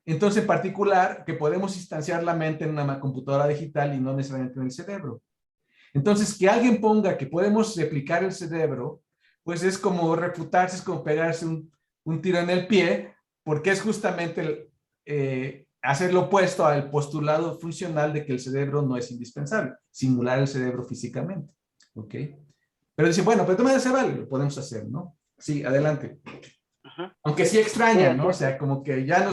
Entonces, en particular, que podemos instanciar la mente en una computadora digital y no necesariamente en el cerebro. Entonces, que alguien ponga que podemos replicar el cerebro, pues es como refutarse, es como pegarse un tiro en el pie, porque es justamente hacer lo opuesto al postulado funcional de que el cerebro no es indispensable, simular el cerebro físicamente. ¿Ok? Pero dice, bueno, pero también se vale, lo podemos hacer, ¿no? Sí, adelante. Aunque sí extraña, ¿no? O sea, como que ya no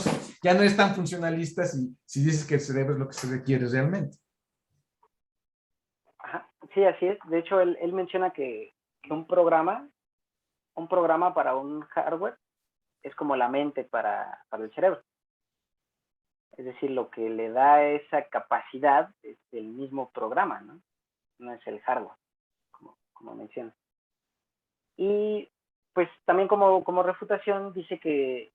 es tan funcionalista si dices que el cerebro es lo que se requiere realmente. Ajá. Sí, así es. De hecho, él menciona que un programa para un hardware es como la mente para el cerebro. Es decir, lo que le da esa capacidad es el mismo programa, ¿no? No es el hardware, como menciona. Y pues también como refutación dice que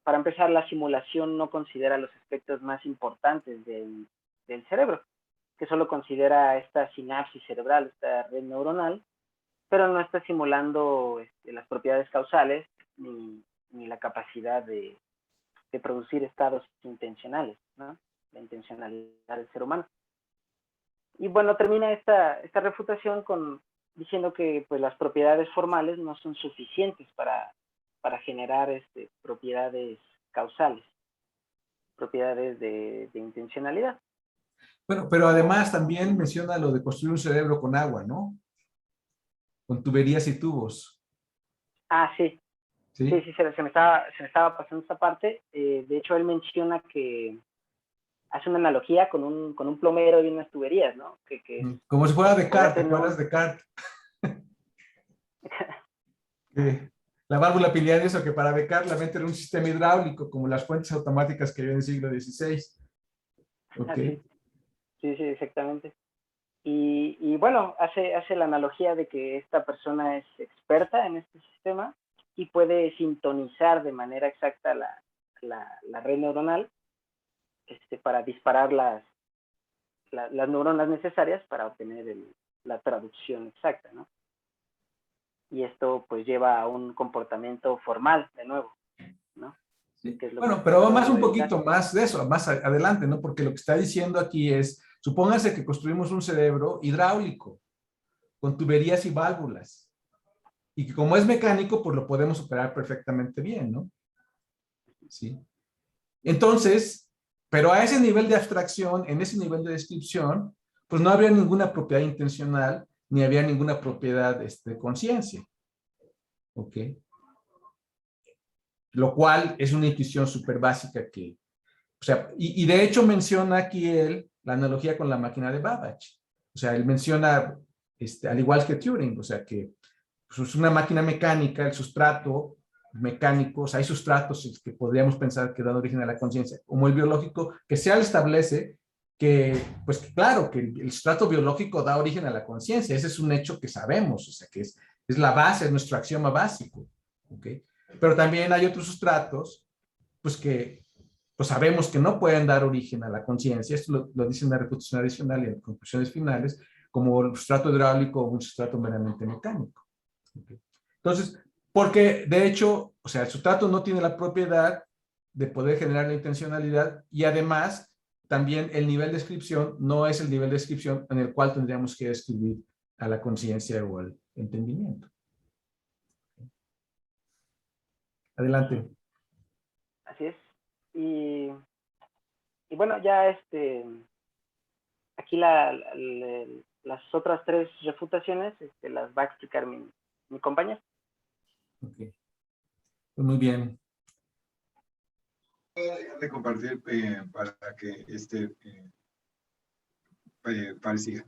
para empezar, la simulación no considera los aspectos más importantes del cerebro, que solo considera esta sinapsis cerebral, esta red neuronal, pero no está simulando las propiedades causales ni la capacidad de producir estados intencionales, ¿no? La intencionalidad del ser humano. Y bueno, termina esta refutación diciendo que pues, las propiedades formales no son suficientes para generar propiedades causales, propiedades de intencionalidad. Bueno, pero además también menciona lo de construir un cerebro con agua, ¿no? Con tuberías y tubos. Ah, sí. Sí, Sí, se me estaba pasando esta parte. De hecho, él menciona que hace una analogía con un plomero y unas tuberías, ¿no? como si fuera Descartes, ¿te tener acuerdas de Descartes? La válvula pileal, eso que para Descartes la mente era un sistema hidráulico, como las fuentes automáticas que había en el siglo XVI. Ok. Sí, exactamente. Y bueno, hace la analogía de que esta persona es experta en este sistema y puede sintonizar de manera exacta la red neuronal para disparar las neuronas necesarias para obtener la traducción exacta, ¿no? Y esto pues lleva a un comportamiento formal, de nuevo, ¿no? Sí. que es lo Bueno, que pero va acabo más de un meditar. poquito más de eso, más adelante, ¿no? Porque lo que está diciendo aquí es, supóngase que construimos un cerebro hidráulico con tuberías y válvulas y que como es mecánico, pues lo podemos operar perfectamente bien, ¿no? Sí. Entonces, pero a ese nivel de abstracción, en ese nivel de descripción, pues no habría ninguna propiedad intencional ni había ninguna propiedad de conciencia. ¿Ok? Lo cual es una intuición súper básica que, o sea, y de hecho menciona aquí él la analogía con la máquina de Babbage. O sea, él menciona, al igual que Turing, o sea, que pues, es una máquina mecánica, el sustrato mecánico, o sea, hay sustratos que podríamos pensar que dan origen a la conciencia, como el biológico, que se establece que, pues que claro, que el sustrato biológico da origen a la conciencia, ese es un hecho que sabemos, o sea, que es la base, es nuestro axioma básico, ¿ok? Pero también hay otros sustratos, pues que pues sabemos que no pueden dar origen a la conciencia, esto lo dice en la refutación adicional y en conclusiones finales, como el sustrato hidráulico o un sustrato meramente mecánico. ¿Okay? Entonces, porque de hecho, o sea, el sustrato no tiene la propiedad de poder generar la intencionalidad y además también el nivel de descripción no es el nivel de descripción en el cual tendríamos que describir a la conciencia o al entendimiento. Adelante. Así es. Y bueno, ya aquí las otras tres refutaciones las va a explicar mi compañero. Okay. Pues muy bien. De compartir para que para siga.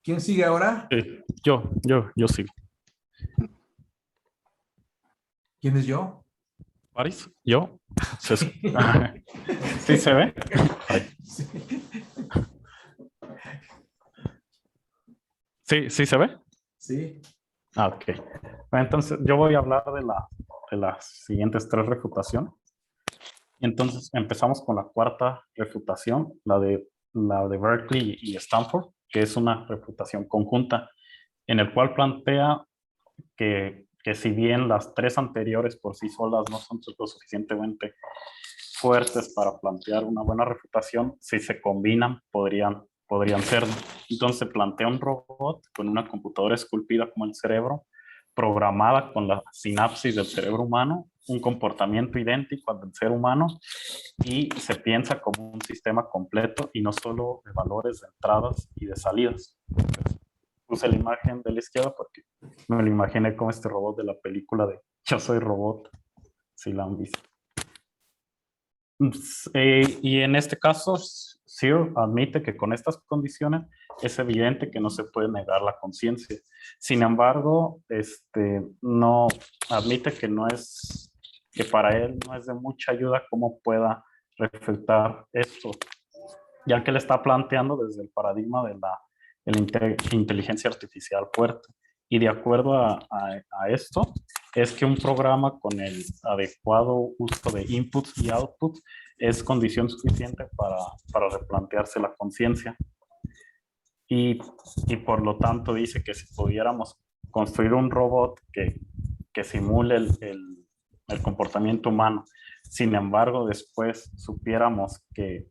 ¿Quién sigue ahora? Yo sí. ¿Quién es yo? ¿Paris? ¿Yo? ¿Sí se ve? Sí. ¿Sí se ve? Sí. Ah, ok. Bueno, entonces yo voy a hablar de las siguientes tres refutaciones. Entonces empezamos con la cuarta refutación, la de Berkeley y Stanford, que es una refutación conjunta, en el cual plantea que si bien las tres anteriores por sí solas no son lo suficientemente fuertes para plantear una buena refutación, si se combinan podrían serlo. Entonces se plantea un robot con una computadora esculpida como el cerebro, programada con la sinapsis del cerebro humano, un comportamiento idéntico al del ser humano, y se piensa como un sistema completo y no solo de valores de entradas y de salidas. Entonces, puse la imagen de la izquierda porque me lo imaginé como este robot de la película de Yo Soy Robot, si la han visto. Y en este caso, Searle admite que con estas condiciones es evidente que no se puede negar la conciencia. Sin embargo, no admite que para él no es de mucha ayuda cómo pueda refutar esto, ya que le está planteando desde el paradigma de la inteligencia artificial fuerte. Y de acuerdo a esto, es que un programa con el adecuado uso de inputs y outputs es condición suficiente para replantearse la conciencia. Y por lo tanto dice que si pudiéramos construir un robot que simule el comportamiento humano, sin embargo después supiéramos que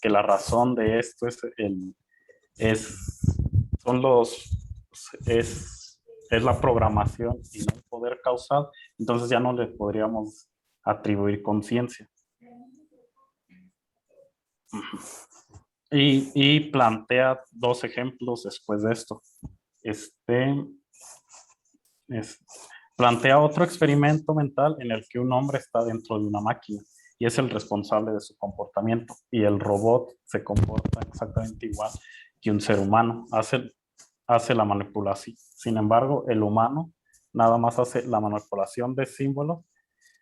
la razón de esto es la programación y no el poder causal, entonces ya no le podríamos atribuir conciencia. Y plantea dos ejemplos después de esto. Plantea otro experimento mental en el que un hombre está dentro de una máquina y es el responsable de su comportamiento, y el robot se comporta exactamente igual que un ser humano, hace la manipulación. Sin embargo, el humano nada más hace la manipulación de símbolos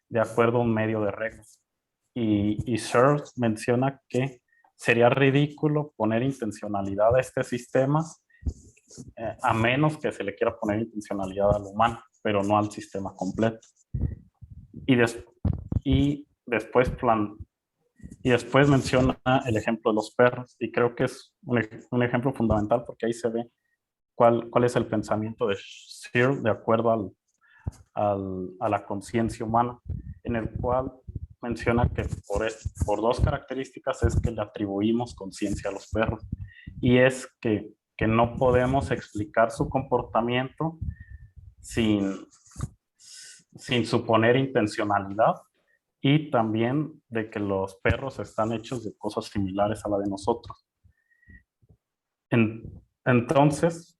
de acuerdo a un medio de reglas. Y Searle menciona que sería ridículo poner intencionalidad a este sistema, a menos que se le quiera poner intencionalidad al humano, pero no al sistema completo. Y después menciona el ejemplo de los perros, y creo que es un ejemplo fundamental porque ahí se ve cuál es el pensamiento de Searle de acuerdo a la conciencia humana. en el cual menciona que por dos características es que le atribuimos conciencia a los perros, y es que no podemos explicar su comportamiento sin suponer intencionalidad, y también de que los perros están hechos de cosas similares a la de nosotros. Entonces,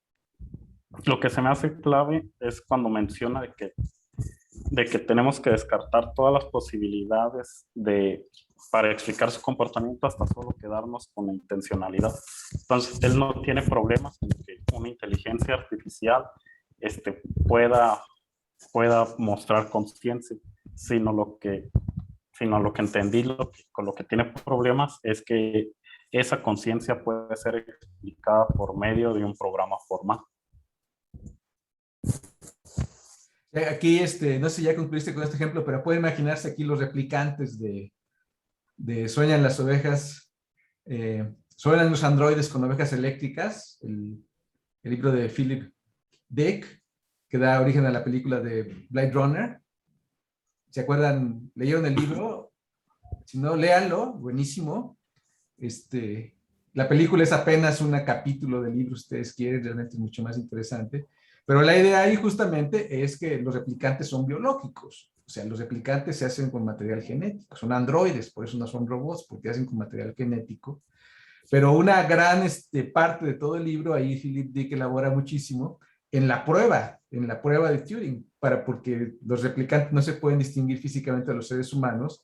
lo que se me hace clave es cuando menciona de que tenemos que descartar todas las posibilidades para explicar su comportamiento hasta solo quedarnos con la intencionalidad. Entonces, él no tiene problemas en que una inteligencia artificial pueda mostrar conciencia, sino lo que entendí, con lo que tiene problemas es que esa conciencia puede ser explicada por medio de un programa formal. Aquí, no sé si ya concluiste con este ejemplo, pero puede imaginarse aquí los replicantes de Sueñan las ovejas, Sueñan los androides con ovejas eléctricas, el libro de Philip Dick, que da origen a la película de Blade Runner. ¿Se acuerdan? ¿Leyeron el libro? Si no, léanlo, buenísimo. La película es apenas un capítulo del libro, si ustedes quieren, realmente es mucho más interesante. Pero la idea ahí justamente es que los replicantes son biológicos. O sea, los replicantes se hacen con material genético. Son androides, por eso no son robots, porque hacen con material genético. Pero una gran parte de todo el libro, ahí Philip Dick elabora muchísimo, en la prueba de Turing, porque los replicantes no se pueden distinguir físicamente de los seres humanos,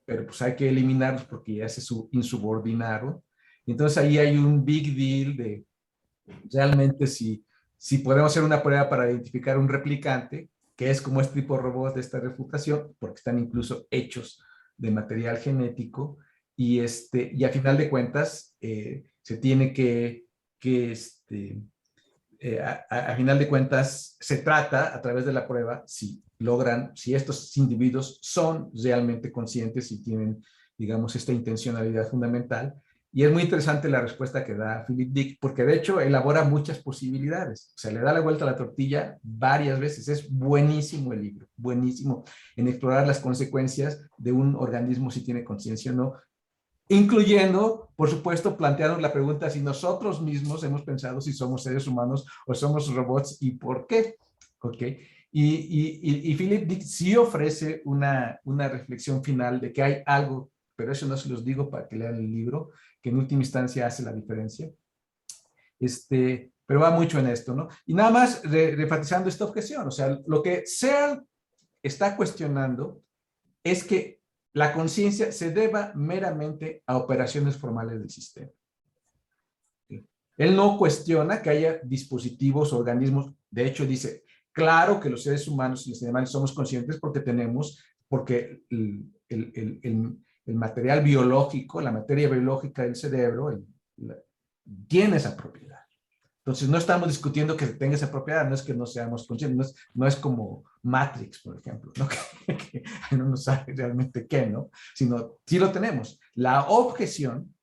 pero pues hay que eliminarlos porque ya se insubordinaron. Y entonces ahí hay un big deal de realmente si podemos hacer una prueba para identificar un replicante, que es como este tipo de robots de esta refutación, porque están incluso hechos de material genético, y a final de cuentas se tiene a final de cuentas se trata a través de la prueba si estos individuos son realmente conscientes y tienen, digamos, esta intencionalidad fundamental. Y es muy interesante la respuesta que da Philip Dick, porque de hecho elabora muchas posibilidades. O sea, le da la vuelta a la tortilla varias veces. Es buenísimo el libro, buenísimo en explorar las consecuencias de un organismo si tiene conciencia o no, incluyendo, por supuesto, plantearnos la pregunta si nosotros mismos hemos pensado si somos seres humanos o somos robots y por qué. ¿Okay? Y Philip Dick sí ofrece una reflexión final de que hay algo, pero eso no se los digo para que lean el libro, que en última instancia hace la diferencia. Pero va mucho en esto, ¿no? Y nada más enfatizando esta objeción, o sea, lo que Searle está cuestionando es que la conciencia se deba meramente a operaciones formales del sistema. ¿Sí? Él no cuestiona que haya dispositivos, organismos, de hecho dice, claro que los seres humanos y los animales somos conscientes porque el material biológico, la materia biológica del cerebro tiene esa propiedad. Entonces, no estamos discutiendo que tenga esa propiedad, no es que no seamos conscientes, no es como Matrix, por ejemplo, ¿no? que no nos sabe realmente qué, ¿no? Sino, sí lo tenemos. La objeción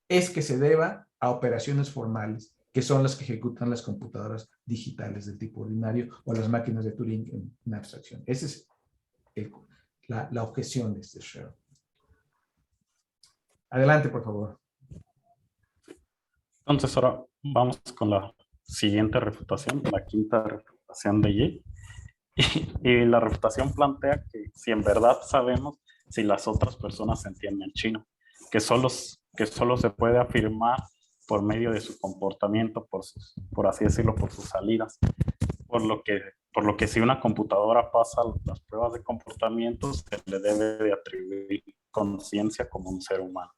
es que se deba a operaciones formales, que son las que ejecutan las computadoras digitales del tipo ordinario o las máquinas de Turing en abstracción. Esa es la objeción de Searle. Adelante, por favor. Entonces ahora vamos con la siguiente refutación, la quinta refutación de Ye. Y la refutación plantea que si en verdad sabemos si las otras personas entienden chino, que solo se puede afirmar por medio de su comportamiento, por así decirlo, por sus salidas. Por lo que si una computadora pasa las pruebas de comportamiento, se le debe de atribuir conciencia como un ser humano.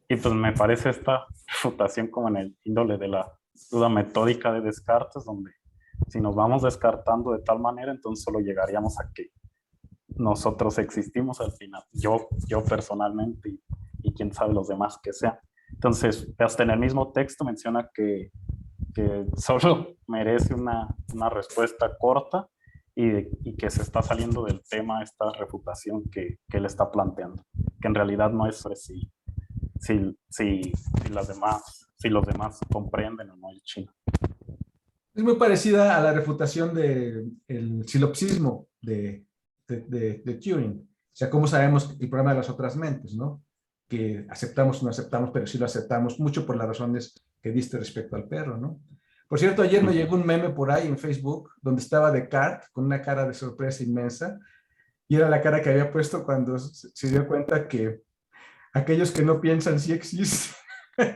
Y pues me parece esta refutación como en el índole de la duda metódica de Descartes, donde si nos vamos descartando de tal manera, entonces solo llegaríamos a que nosotros existimos al final, yo personalmente y quién sabe los demás que sean. Entonces, hasta en el mismo texto menciona que solo merece una respuesta corta y que se está saliendo del tema esta refutación que él está planteando, que en realidad no es sobre si los demás comprenden o no el chino. Es muy parecida a la refutación del silopsismo de Turing. O sea, ¿cómo sabemos el problema de las otras mentes, no? Que aceptamos o no aceptamos, pero sí lo aceptamos mucho por las razones que diste respecto al perro, ¿no? Por cierto, ayer me llegó un meme por ahí en Facebook donde estaba Descartes con una cara de sorpresa inmensa y era la cara que había puesto cuando se dio cuenta que aquellos que no piensan sí existen,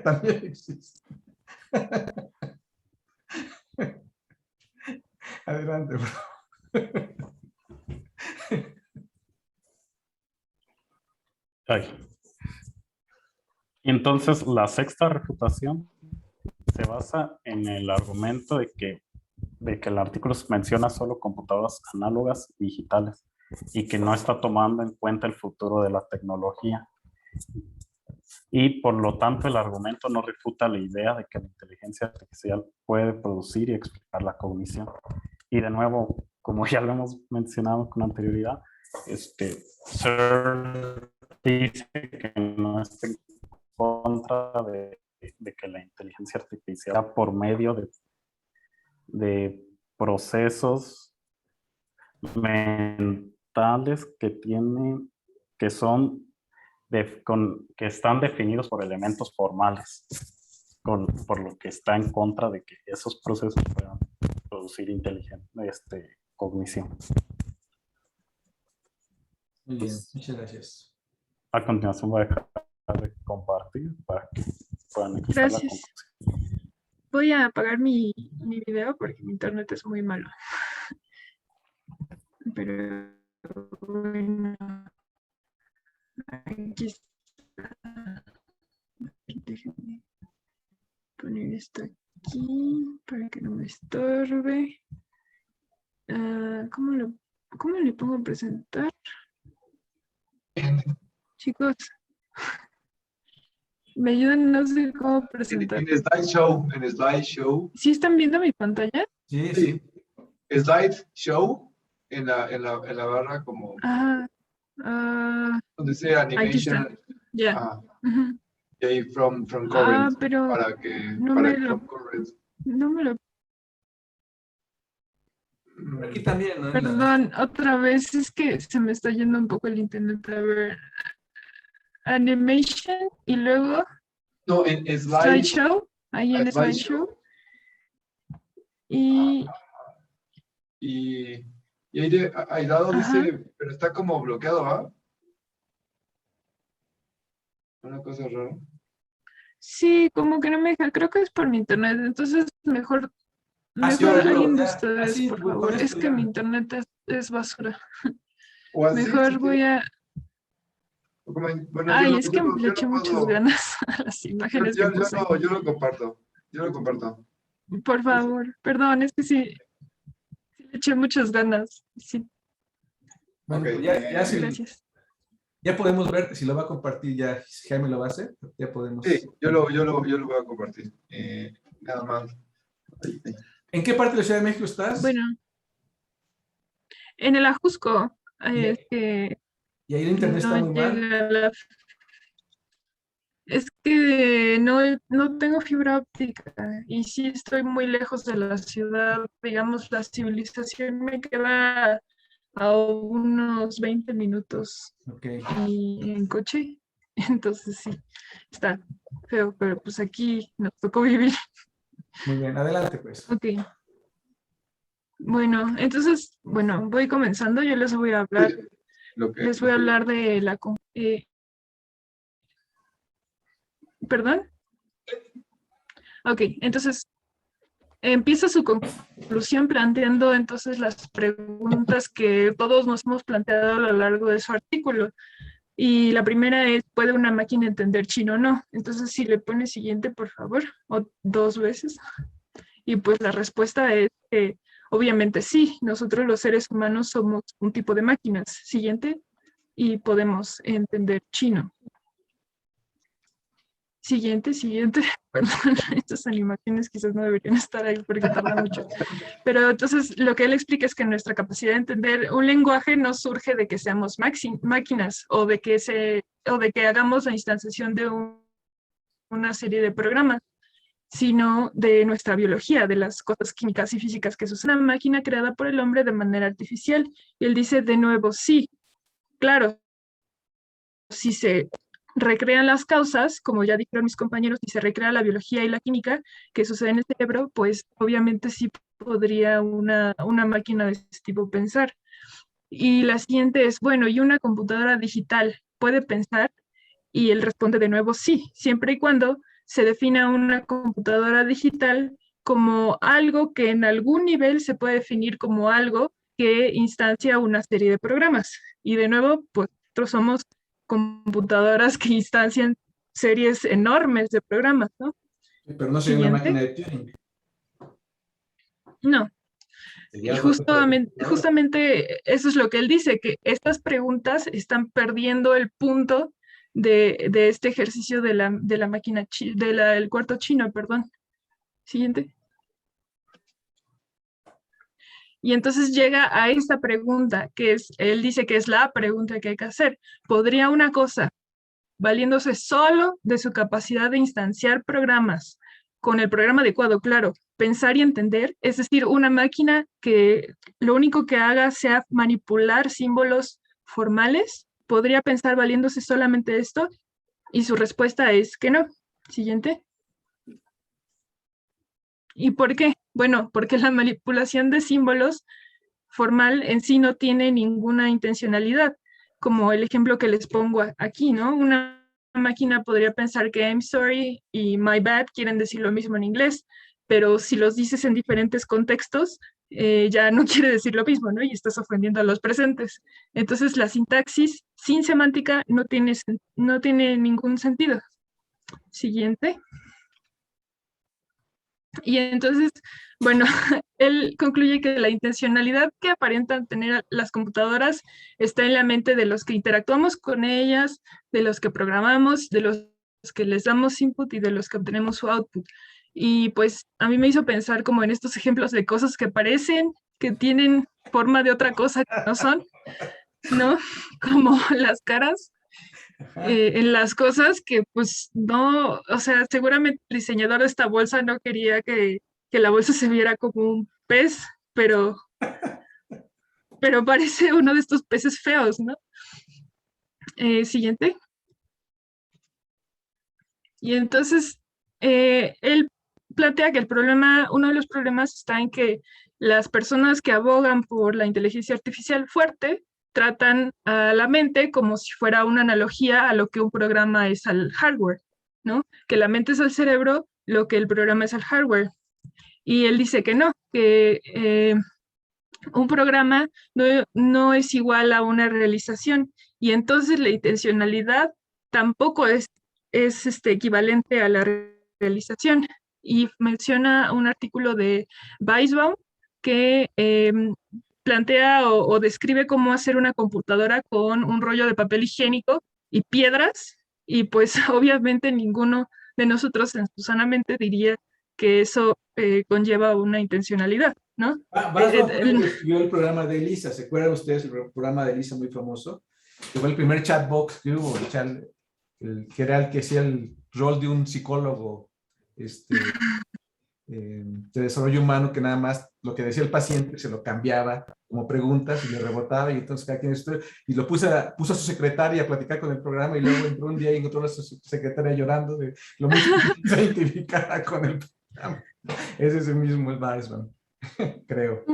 también existen. Adelante, bro. Ay. Y entonces la sexta refutación se basa en el argumento de que el artículo menciona solo computadoras análogas y digitales y que no está tomando en cuenta el futuro de la tecnología. Y por lo tanto el argumento no refuta la idea de que la inteligencia artificial puede producir y explicar la cognición. Y de nuevo, como ya lo hemos mencionado con anterioridad, Searle dice que no está en contra de que la inteligencia artificial por medio de procesos mentales que están definidos por elementos formales, por lo que está en contra de que esos procesos puedan producir cognición. Muy bien, muchas gracias. A continuación voy a dejar de compartir para que puedan expresar la Gracias. conclusión. Voy a apagar mi video porque mi internet es muy malo. Pero bueno, aquí está. Déjenme poner esto aquí para que no me estorbe. ¿Cómo le pongo a presentar? Chicos, me ayudan, no sé cómo presentar. En slideshow. ¿Sí están viendo mi pantalla? Sí, sí. Slideshow en la barra como donde dice aquí está. animation. Ya. Y ahí from current Pero para que no me lo. Aquí también, ¿no? Perdón, otra vez es que se me está yendo un poco el internet. A ver, animation y luego no, en slideshow, ahí en slideshow. Y ahí lado dice, pero está como bloqueado, ¿ah? Una cosa rara. Sí, como que no me deja, creo que es por mi internet, entonces mejor alguien de ustedes, por favor. Es que mi internet es basura. O así, Mejor voy a... Bueno, Ay, es que le eché muchas ganas a las imágenes que puse. Yo lo comparto. Por favor, perdón, es que sí le eché muchas ganas. Sí. Bueno, okay, gracias. Ya podemos ver si lo va a compartir, ya Jaime lo va a hacer. Ya podemos. Sí, yo lo voy a compartir. Nada más. ¿En qué parte de la Ciudad de México estás? Bueno, en el Ajusco. ¿Y ahí el internet está muy mal? Es que no tengo fibra óptica y sí estoy muy lejos de la ciudad. Digamos, la civilización me queda a unos 20 minutos y en coche. Entonces sí, está feo, pero pues aquí nos tocó vivir. Muy bien, adelante pues. Ok. Bueno, entonces, voy comenzando. Yo les voy a hablar. Les voy a hablar de la... ¿Perdón? Ok, entonces empieza su conclusión planteando entonces las preguntas que todos nos hemos planteado a lo largo de su artículo. Y la primera es, ¿puede una máquina entender chino o no? Entonces, si le pone siguiente, por favor, o 2 veces. Y pues la respuesta es que obviamente sí, nosotros los seres humanos somos un tipo de máquinas. Siguiente, y podemos entender chino. Siguiente, perdón, estas animaciones quizás no deberían estar ahí porque tarda mucho. Pero entonces lo que él explica es que nuestra capacidad de entender un lenguaje no surge de que seamos máquinas o de que hagamos la instanciación de una serie de programas, sino de nuestra biología, de las cosas químicas y físicas que suceden. Una máquina creada por el hombre de manera artificial. Y él dice de nuevo, sí, claro, si se recrean las causas, como ya dijeron mis compañeros, si se recrea la biología y la química que sucede en el cerebro, pues obviamente sí podría una máquina de este tipo pensar. Y la siguiente es, bueno, ¿y una computadora digital puede pensar? Y él responde de nuevo, sí, siempre y cuando se defina una computadora digital como algo que en algún nivel se puede definir como algo que instancia una serie de programas. Y de nuevo, pues nosotros somos computadoras que instancian series enormes de programas, ¿no? Pero no sería una Siguiente. máquina de Turing. No. Sería Y otro tipo de computadora. justamente eso es lo que él dice, que estas preguntas están perdiendo el punto de este ejercicio de la máquina, del cuarto chino, perdón. Siguiente. Y entonces llega a esta pregunta, que es, él dice que es la pregunta que hay que hacer. ¿Podría una cosa, valiéndose solo de su capacidad de instanciar programas, con el programa adecuado, claro, pensar y entender, es decir, una máquina que lo único que haga sea manipular símbolos formales, podría pensar valiéndose solamente de esto? Y su respuesta es que no. Siguiente. ¿Y por qué? Bueno, porque la manipulación de símbolos formal en sí no tiene ninguna intencionalidad, como el ejemplo que les pongo aquí, ¿no? Una máquina podría pensar que I'm sorry y my bad quieren decir lo mismo en inglés, pero si los dices en diferentes contextos, ya no quiere decir lo mismo, ¿no? Y estás ofendiendo a los presentes. Entonces, la sintaxis sin semántica no tiene ningún sentido. Siguiente. Y entonces, bueno, él concluye que la intencionalidad que aparentan tener las computadoras está en la mente de los que interactuamos con ellas, de los que programamos, de los que les damos input y de los que obtenemos su output. Y pues a mí me hizo pensar como en estos ejemplos de cosas que parecen, que tienen forma de otra cosa que no son, ¿no? Como las caras. En las cosas que pues no, o sea, seguramente el diseñador de esta bolsa no quería que la bolsa se viera como un pez, pero parece uno de estos peces feos, ¿no? Siguiente. Y entonces, él plantea que uno de los problemas está en que las personas que abogan por la inteligencia artificial fuerte tratan a la mente como si fuera una analogía a lo que un programa es al hardware, ¿no? Que la mente es al cerebro, lo que el programa es al hardware. Y él dice que no, que un programa no es igual a una realización, y entonces la intencionalidad tampoco es equivalente a la realización. Y menciona un artículo de Weisbaum que plantea o describe cómo hacer una computadora con un rollo de papel higiénico y piedras, y pues obviamente ninguno de nosotros en su sana mente diría que eso conlleva una intencionalidad, ¿no? Basman fue el que escribió el programa de Elisa. ¿Se acuerdan ustedes el programa de Elisa muy famoso? Que fue el primer chatbox que hubo, que era el que hacía el rol de un psicólogo de desarrollo humano, que nada más lo que decía el paciente se lo cambiaba como preguntas y le rebotaba, y entonces cada quien y lo puso a su secretaria a platicar con el programa, y luego entró un día y encontró a su secretaria llorando de lo mucho que se identificara con el programa. Ese es el mismo el Weisbaum, creo.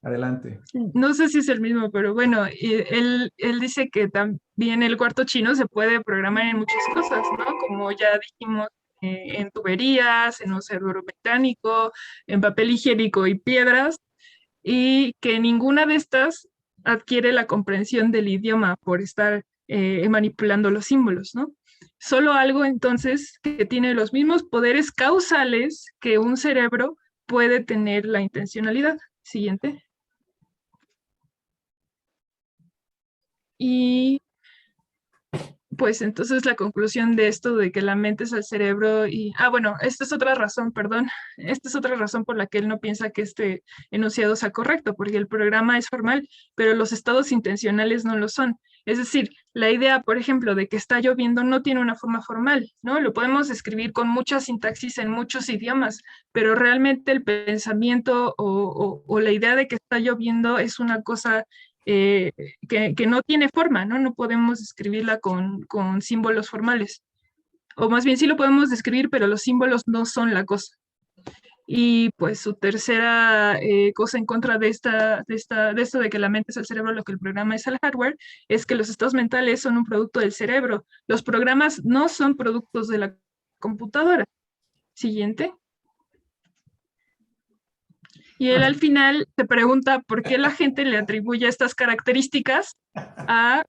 Adelante. No sé si es el mismo, pero bueno, él dice que también el cuarto chino se puede programar en muchas cosas, ¿no? Como ya dijimos, en tuberías, en un cerebro mecánico, en papel higiénico y piedras, y que ninguna de estas adquiere la comprensión del idioma por estar manipulando los símbolos, ¿no? Solo algo entonces que tiene los mismos poderes causales que un cerebro puede tener la intencionalidad. Siguiente. Y pues entonces la conclusión de esto de que la mente es el cerebro bueno, esta es otra razón, perdón, esta es otra razón por la que él no piensa que este enunciado sea correcto, porque el programa es formal, pero los estados intencionales no lo son. Es decir, la idea, por ejemplo, de que está lloviendo no tiene una forma formal, ¿no? Lo podemos escribir con mucha sintaxis en muchos idiomas, pero realmente el pensamiento o la idea de que está lloviendo es una cosa que no tiene forma, ¿no? No podemos describirla con símbolos formales. O más bien sí lo podemos describir, pero los símbolos no son la cosa. Y pues su tercera cosa en contra de esto de que la mente es el cerebro, lo que el programa es el hardware, es que los estados mentales son un producto del cerebro. Los programas no son productos de la computadora. Siguiente. Y él al final te pregunta por qué la gente le atribuye estas características a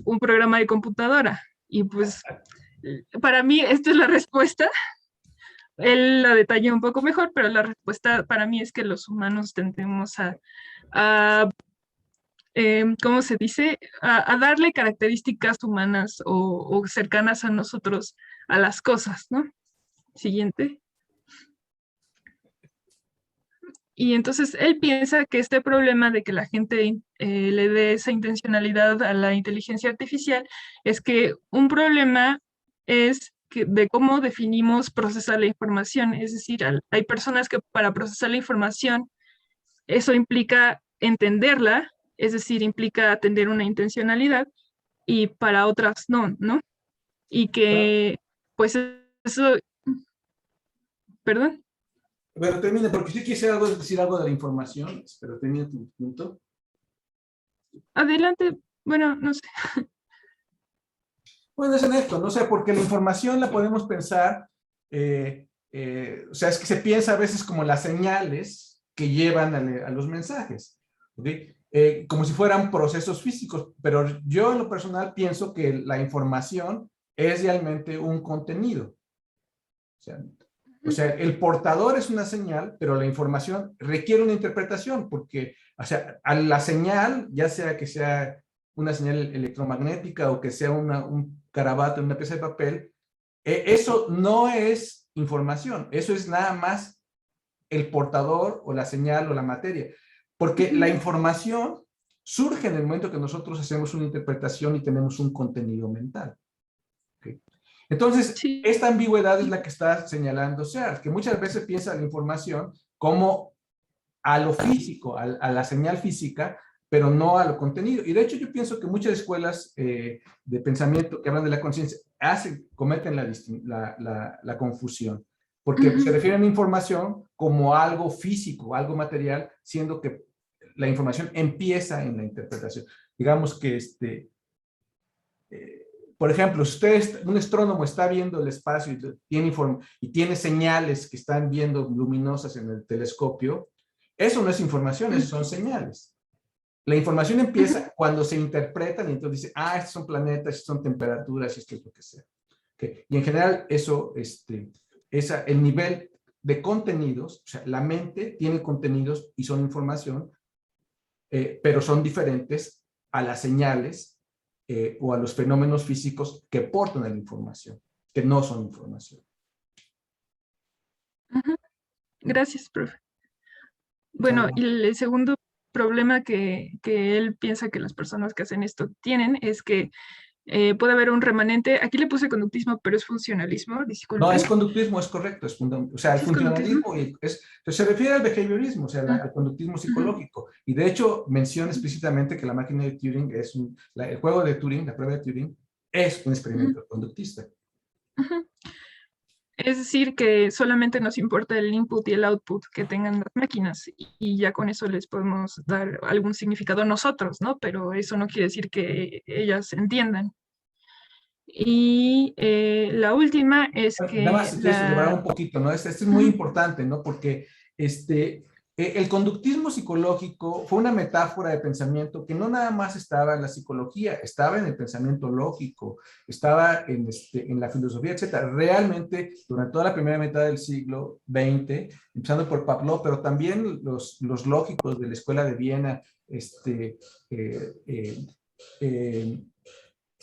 un programa de computadora. Y pues para mí esta es la respuesta. Él la detalló un poco mejor, pero la respuesta para mí es que los humanos tendemos a ¿cómo se dice? A darle características humanas o cercanas a nosotros a las cosas, ¿no? Siguiente. Y entonces él piensa que este problema de que la gente le dé esa intencionalidad a la inteligencia artificial es que un problema es de cómo definimos procesar la información. Es decir, hay personas que para procesar la información eso implica entenderla, es decir, implica tener una intencionalidad y para otras no, ¿no? Y que pues eso, perdón. Bueno, termina, porque si quisiera decir algo de la información, pero termina tu punto. Adelante, bueno, no sé. Bueno, es en esto, no sé, porque la información la podemos pensar, o sea, es que se piensa a veces como las señales que llevan a los mensajes, ¿ok? Como si fueran procesos físicos, pero yo en lo personal pienso que la información es realmente un contenido. O sea, el portador es una señal, pero la información requiere una interpretación, porque, o sea, a la señal, ya sea que sea una señal electromagnética o que sea un garabato en una pieza de papel, eso no es información, eso es nada más el portador o la señal o la materia, porque la información surge en el momento que nosotros hacemos una interpretación y tenemos un contenido mental. ¿Okay? Entonces, Sí. esta ambigüedad es la que está señalando Searle, que muchas veces piensa la información como a lo físico, a la señal física, pero no a lo contenido. Y de hecho yo pienso que muchas escuelas de pensamiento que hablan de la conciencia cometen la confusión, porque se refieren a información como algo físico, algo material, siendo que la información empieza en la interpretación. Digamos que por ejemplo, si un astrónomo está viendo el espacio y tiene señales que están viendo luminosas en el telescopio, eso no es información, eso son señales. La información empieza cuando se interpretan y entonces dice, estos son planetas, estos son temperaturas, esto es lo que sea. ¿Okay? Y en general eso, el nivel de contenidos, o sea, la mente tiene contenidos y son información, pero son diferentes a las señales o a los fenómenos físicos que portan la información, que no son información. Gracias, profe. Bueno, y el segundo problema que él piensa que las personas que hacen esto tienen es que puede haber un remanente, aquí le puse conductismo, pero es funcionalismo, disculpe. No, es conductismo, es correcto, o sea, el funcionalismo se refiere al behaviorismo, o sea, al conductismo psicológico, y de hecho menciona explícitamente que la máquina de Turing el juego de Turing, la prueba de Turing, es un experimento conductista. Es decir, que solamente nos importa el input y el output que tengan las máquinas y ya con eso les podemos dar algún significado nosotros, ¿no? Pero eso no quiere decir que ellas entiendan. Y la última es que... Nada más, celebrar un poquito, ¿no? Este es muy importante, ¿no? Porque el conductismo psicológico fue una metáfora de pensamiento que no nada más estaba en la psicología, estaba en el pensamiento lógico, estaba en la filosofía, etcétera. Realmente, durante toda la primera mitad del siglo XX, empezando por Pavlov, pero también los lógicos de la Escuela de Viena,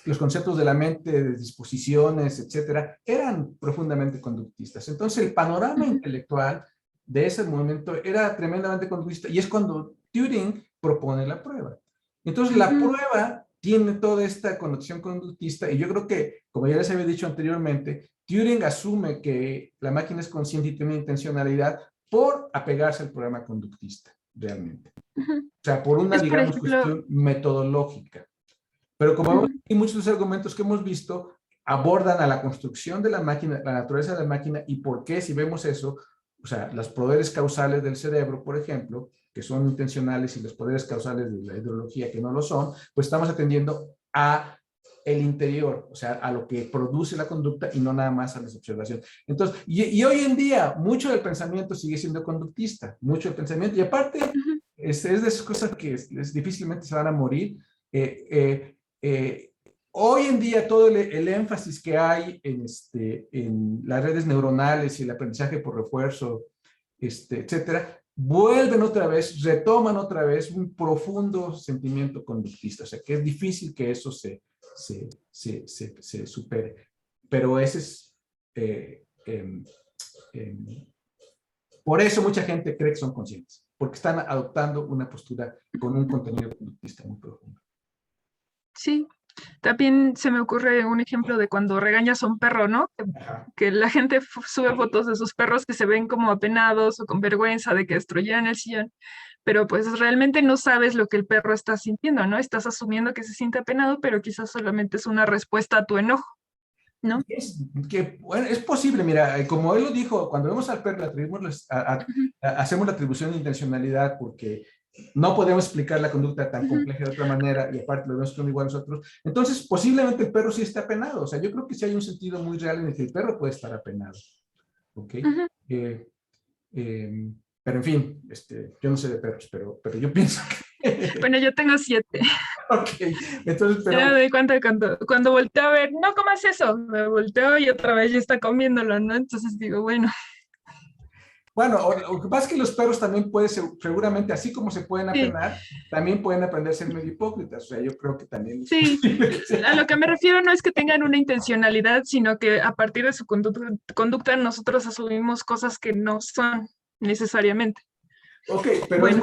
los conceptos de la mente, de disposiciones, etcétera, eran profundamente conductistas. Entonces, el panorama intelectual de ese momento era tremendamente conductista y es cuando Turing propone la prueba. Entonces, la prueba tiene toda esta connotación conductista y yo creo que, como ya les había dicho anteriormente, Turing asume que la máquina es consciente y tiene intencionalidad por apegarse al programa conductista. realmente. Ujú. O sea, por una, Es, por digamos, ejemplo, cuestión metodológica. Pero como vemos aquí, muchos de los argumentos que hemos visto abordan a la construcción de la máquina, la naturaleza de la máquina y por qué, si vemos eso, o sea, los poderes causales del cerebro, por ejemplo, que son intencionales, y los poderes causales de la hidrología que no lo son, pues estamos atendiendo a el interior, o sea, a lo que produce la conducta y no nada más a las observaciones. Entonces, y hoy en día, mucho del pensamiento sigue siendo conductista, mucho del pensamiento, y aparte, es de esas cosas que difícilmente se van a morir. Hoy en día, todo el énfasis que hay en las redes neuronales y el aprendizaje por refuerzo, etcétera, vuelven otra vez, retoman otra vez un profundo sentimiento conductista. O sea, que es difícil que eso se supere. Pero ese es... por eso mucha gente cree que son conscientes, porque están adoptando una postura con un contenido conductista muy profundo. sí, también se me ocurre un ejemplo de cuando regañas a un perro, ¿no? Que la gente sube fotos de sus perros que se ven como apenados o con vergüenza de que destruyeran el sillón, pero pues realmente no sabes lo que el perro está sintiendo, ¿no? Estás asumiendo que se siente apenado, pero quizás solamente es una respuesta a tu enojo, ¿no? Bueno, es posible, mira, como él lo dijo, cuando vemos al perro, hacemos la atribución de intencionalidad porque no podemos explicar la conducta tan compleja de otra manera y aparte lo vemos como igual nosotros. Entonces, posiblemente el perro sí está apenado. O sea, yo creo que sí hay un sentido muy real en el que el perro puede estar apenado. ¿Ok? Pero en fin, yo no sé de perros, pero yo pienso que... Bueno, yo tengo 7. Ok, entonces, pero... Ya me doy cuenta cuando volteo a ver, no comas eso, me volteo y otra vez ya está comiéndolo, ¿no? Entonces digo, bueno. Bueno, lo que pasa es que los perros también pueden, seguramente, así como se pueden apenar, también pueden aprender a ser medio hipócritas. O sea, yo creo que también... Sí, a lo que me refiero no es que tengan una intencionalidad, sino que a partir de su conducta nosotros asumimos cosas que no son necesariamente. Ok, pero, bueno.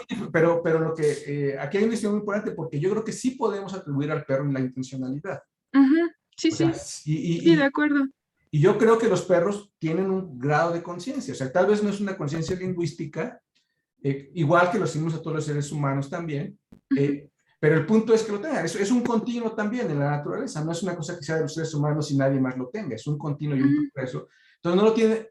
pero lo que aquí hay una cuestión muy importante porque yo creo que sí podemos atribuir al perro la intencionalidad. Sí, o sea, sí, de acuerdo. Y yo creo que los perros tienen un grado de conciencia, o sea, tal vez no es una conciencia lingüística, igual que lo hicimos a todos los seres humanos también, pero el punto es que lo tengan. Es un continuo también en la naturaleza, no es una cosa que sea de los seres humanos y nadie más lo tenga, es un continuo y un progreso. Entonces no lo tiene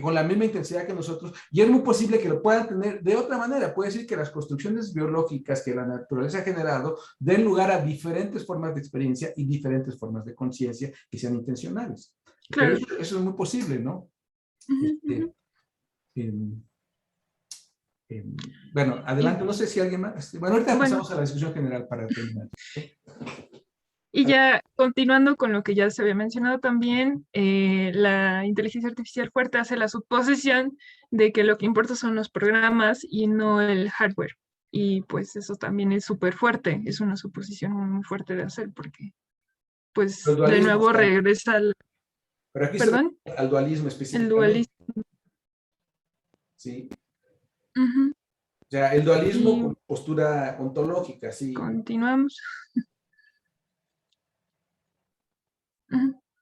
con la misma intensidad que nosotros, y es muy posible que lo puedan tener de otra manera. Puede decir que las construcciones biológicas que la naturaleza ha generado den lugar a diferentes formas de experiencia y diferentes formas de conciencia que sean intencionales. Claro. Pero eso es muy posible, ¿no? Bueno, adelante, no sé si alguien más... Bueno, ahorita pasamos a la discusión general para terminar. Y ya continuando con lo que ya se había mencionado también, la inteligencia artificial fuerte hace la suposición de que lo que importa son los programas y no el hardware. Y pues eso también es súper fuerte, es una suposición muy fuerte de hacer porque pues de nuevo regresa al... Pero aquí ¿Perdón? Al dualismo específicamente. El dualismo. Sí. O sea, el dualismo con postura ontológica, sí. Continuamos.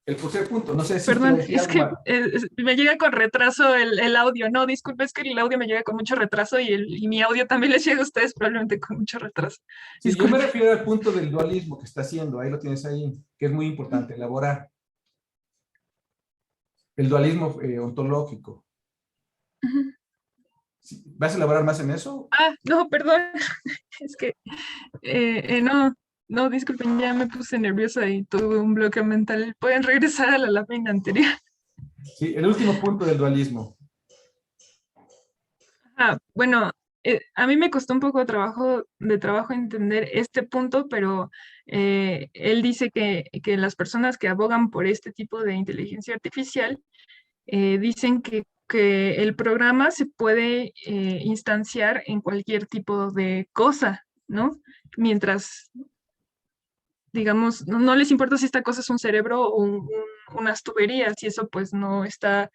El tercer punto, no sé si... Perdón, es que me llega con retraso el audio. No, disculpe, es que el audio me llega con mucho retraso y mi audio también les llega a ustedes probablemente con mucho retraso. Sí, yo me refiero al punto del dualismo que está haciendo, ahí lo tienes ahí, que es muy importante elaborar. El dualismo ontológico. ¿Vas a elaborar más en eso? Ah, no, perdón. Es que no, disculpen, ya me puse nerviosa y tuve un bloqueo mental. Pueden regresar a la lámina anterior. Sí, el último punto del dualismo. Bueno, a mí me costó un poco de trabajo entender este punto, pero él dice que las personas que abogan por este tipo de inteligencia artificial dicen que el programa se puede instanciar en cualquier tipo de cosa, ¿no? Mientras, digamos, no les importa si esta cosa es un cerebro o unas tuberías, y eso pues no está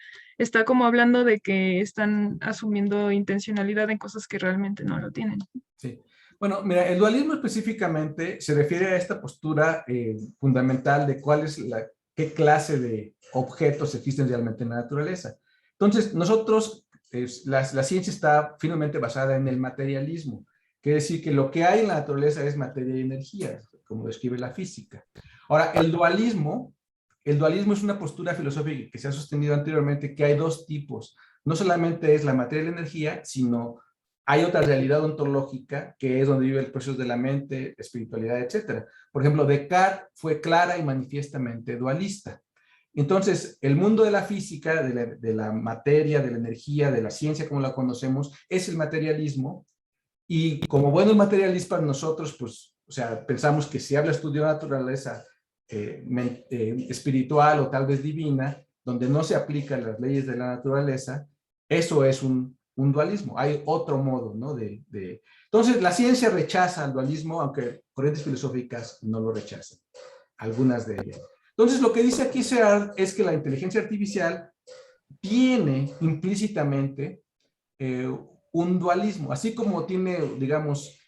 como hablando de que están asumiendo intencionalidad en cosas que realmente no lo tienen. Sí. Bueno, mira, el dualismo específicamente se refiere a esta postura fundamental de qué clase de objetos existen realmente en la naturaleza. Entonces, nosotros la ciencia está finalmente basada en el materialismo. Quiere decir que lo que hay en la naturaleza es materia y energía, como describe la física. Ahora, el dualismo es una postura filosófica que se ha sostenido anteriormente, que hay dos tipos. No solamente es la materia y la energía, sino hay otra realidad ontológica, que es donde vive el proceso de la mente, espiritualidad, etc. Por ejemplo, Descartes fue clara y manifiestamente dualista. Entonces, el mundo de la física, de la materia, de la energía, de la ciencia como la conocemos, es el materialismo. Y como buenos materialistas nosotros, pues, o sea, pensamos que si habla estudio de naturaleza espiritual o tal vez divina, donde no se aplican las leyes de la naturaleza, eso es un dualismo. Hay otro modo, ¿no? Entonces, la ciencia rechaza el dualismo, aunque corrientes filosóficas no lo rechazan, algunas de ellas. Entonces, lo que dice aquí Searle es que la inteligencia artificial tiene implícitamente un dualismo, así como tiene, digamos,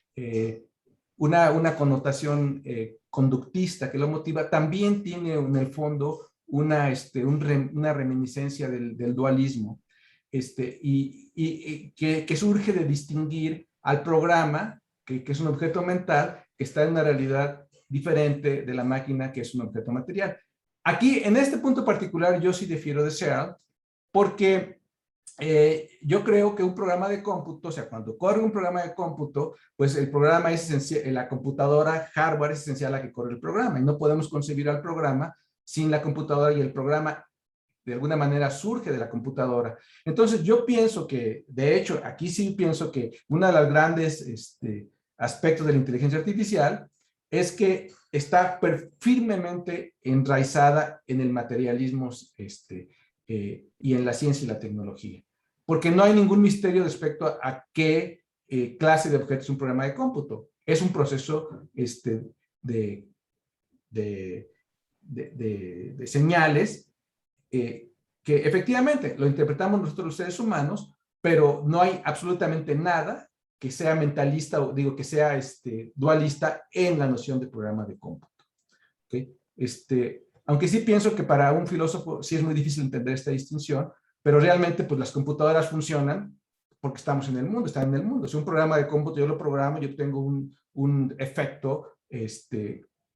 una connotación conductista que lo motiva, también tiene en el fondo una reminiscencia del dualismo, que surge de distinguir al programa, que es un objeto mental, que está en una realidad diferente de la máquina, que es un objeto material. Aquí, en este punto particular, yo sí difiero de Searle, porque yo creo que un programa de cómputo, o sea, cuando corre un programa de cómputo, pues el programa es esencial, la computadora hardware es esencial a que corre el programa, y no podemos concebir al programa sin la computadora, y el programa de alguna manera surge de la computadora. Entonces yo pienso que, de hecho, aquí sí pienso que uno de los grandes aspectos de la inteligencia artificial es que está firmemente enraizada en el materialismo y en la ciencia y la tecnología. Porque no hay ningún misterio respecto a qué clase de objeto es un programa de cómputo. Es un proceso de señales que efectivamente lo interpretamos nosotros los seres humanos, pero no hay absolutamente nada que sea mentalista o digo que sea dualista en la noción de programa de cómputo. ¿Okay? Aunque sí pienso que para un filósofo sí es muy difícil entender esta distinción, pero realmente pues las computadoras funcionan porque estamos en el mundo, están en el mundo. Si un programa de cómputo yo lo programo, yo tengo un efecto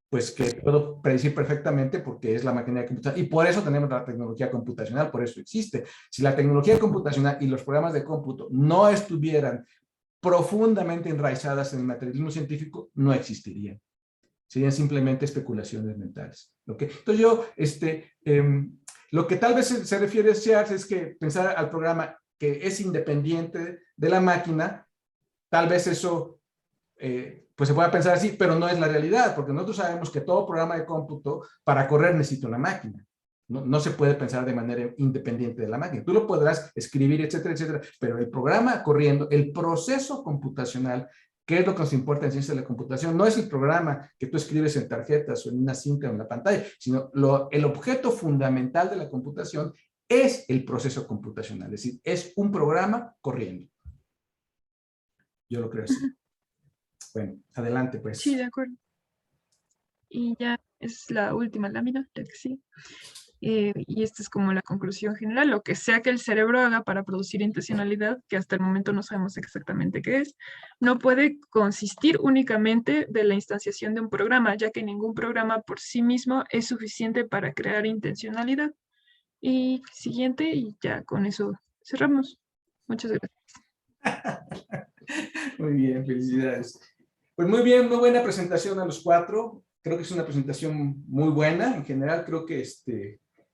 pues que puedo predecir perfectamente porque es la máquina de computación. Y por eso tenemos la tecnología computacional, por eso existe. Si la tecnología computacional y los programas de cómputo no estuvieran profundamente enraizadas en el materialismo científico, no existirían. Serían simplemente especulaciones mentales. ¿Okay? Entonces yo, lo que tal vez se refiere a Searle es que pensar al programa que es independiente de la máquina, tal vez eso pues se pueda pensar así, pero no es la realidad, porque nosotros sabemos que todo programa de cómputo para correr necesita una máquina. No se puede pensar de manera independiente de la máquina. Tú lo podrás escribir, etcétera, etcétera, pero el programa corriendo, el proceso computacional, ¿qué es lo que nos importa en ciencia de la computación? No es el programa que tú escribes en tarjetas o en una cinta o en la pantalla, sino el objeto fundamental de la computación es el proceso computacional, es decir, es un programa corriendo. Yo lo creo así. Bueno, adelante pues. Sí, de acuerdo. Y ya es la última lámina, ya que sí. Y esta es como la conclusión general. Lo que sea que el cerebro haga para producir intencionalidad, que hasta el momento no sabemos exactamente qué es, no puede consistir únicamente de la instanciación de un programa, ya que ningún programa por sí mismo es suficiente para crear intencionalidad. Y siguiente, y ya con eso cerramos. Muchas gracias. Muy bien, felicidades. Pues muy bien, muy buena presentación a los cuatro. Creo que es una presentación muy buena. En general, creo que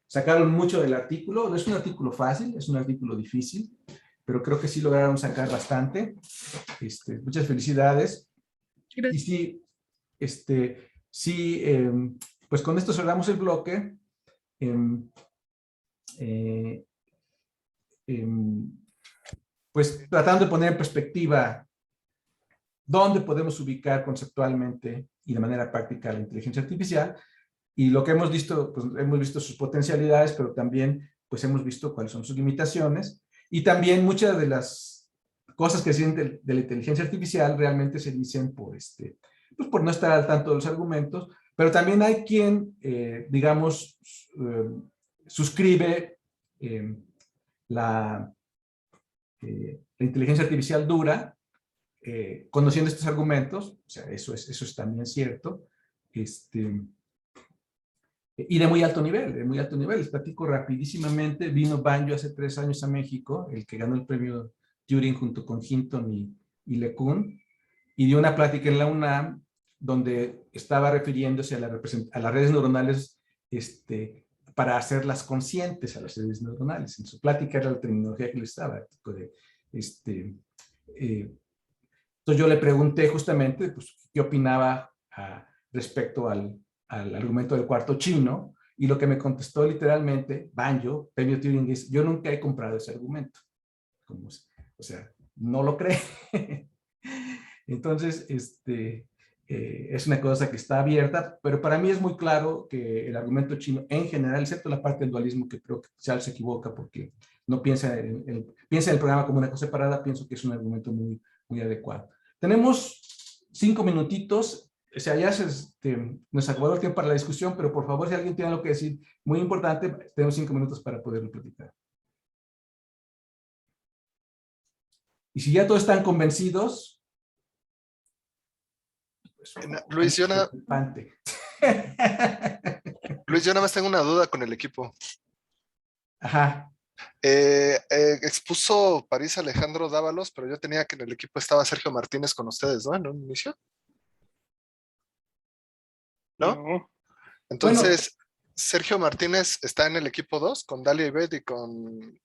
sacaron mucho del artículo. No es un artículo fácil, es un artículo difícil, pero creo que sí lograron sacar bastante. Muchas felicidades. Gracias. Y sí, pues con esto cerramos el bloque. Pues tratando de poner en perspectiva dónde podemos ubicar conceptualmente y de manera práctica la inteligencia artificial. Y lo que hemos visto, pues hemos visto sus potencialidades, pero también pues hemos visto cuáles son sus limitaciones. Y también muchas de las cosas que se dicen de la inteligencia artificial realmente se dicen pues por no estar al tanto de los argumentos, pero también hay quien, digamos, suscribe la inteligencia artificial dura, conociendo estos argumentos, o sea, eso es también cierto, y de muy alto nivel, Les platico rapidísimamente. Vino Banjo hace 3 años a México, el que ganó el premio Turing junto con Hinton y LeCun, y dio una plática en la UNAM donde estaba refiriéndose a las redes neuronales para hacerlas conscientes a las redes neuronales. En su plática era la terminología que le estaba. Entonces yo le pregunté justamente pues, qué opinaba respecto al argumento del cuarto chino, y lo que me contestó literalmente, Banjo, premio Turing, es: yo nunca he comprado ese argumento. O sea, no lo cree. Entonces, es una cosa que está abierta, pero para mí es muy claro que el argumento chino en general, excepto la parte del dualismo, que creo que Charles se equivoca porque no piensa piensa en el programa como una cosa separada, pienso que es un argumento muy, muy adecuado. Tenemos 5 minutitos. O sea, ya nos acabó el tiempo para la discusión, pero por favor, si alguien tiene algo que decir muy importante, tenemos 5 minutos para poderlo platicar. Y si ya todos están convencidos, pues, Luis, yo nada más tengo una duda con el equipo. Ajá. Expuso París Alejandro Dávalos, pero yo tenía que en el equipo estaba Sergio Martínez con ustedes, ¿no? En un inicio. ¿No? No. Entonces, bueno, Sergio Martínez está en el equipo 2 con Dalia Ibet y con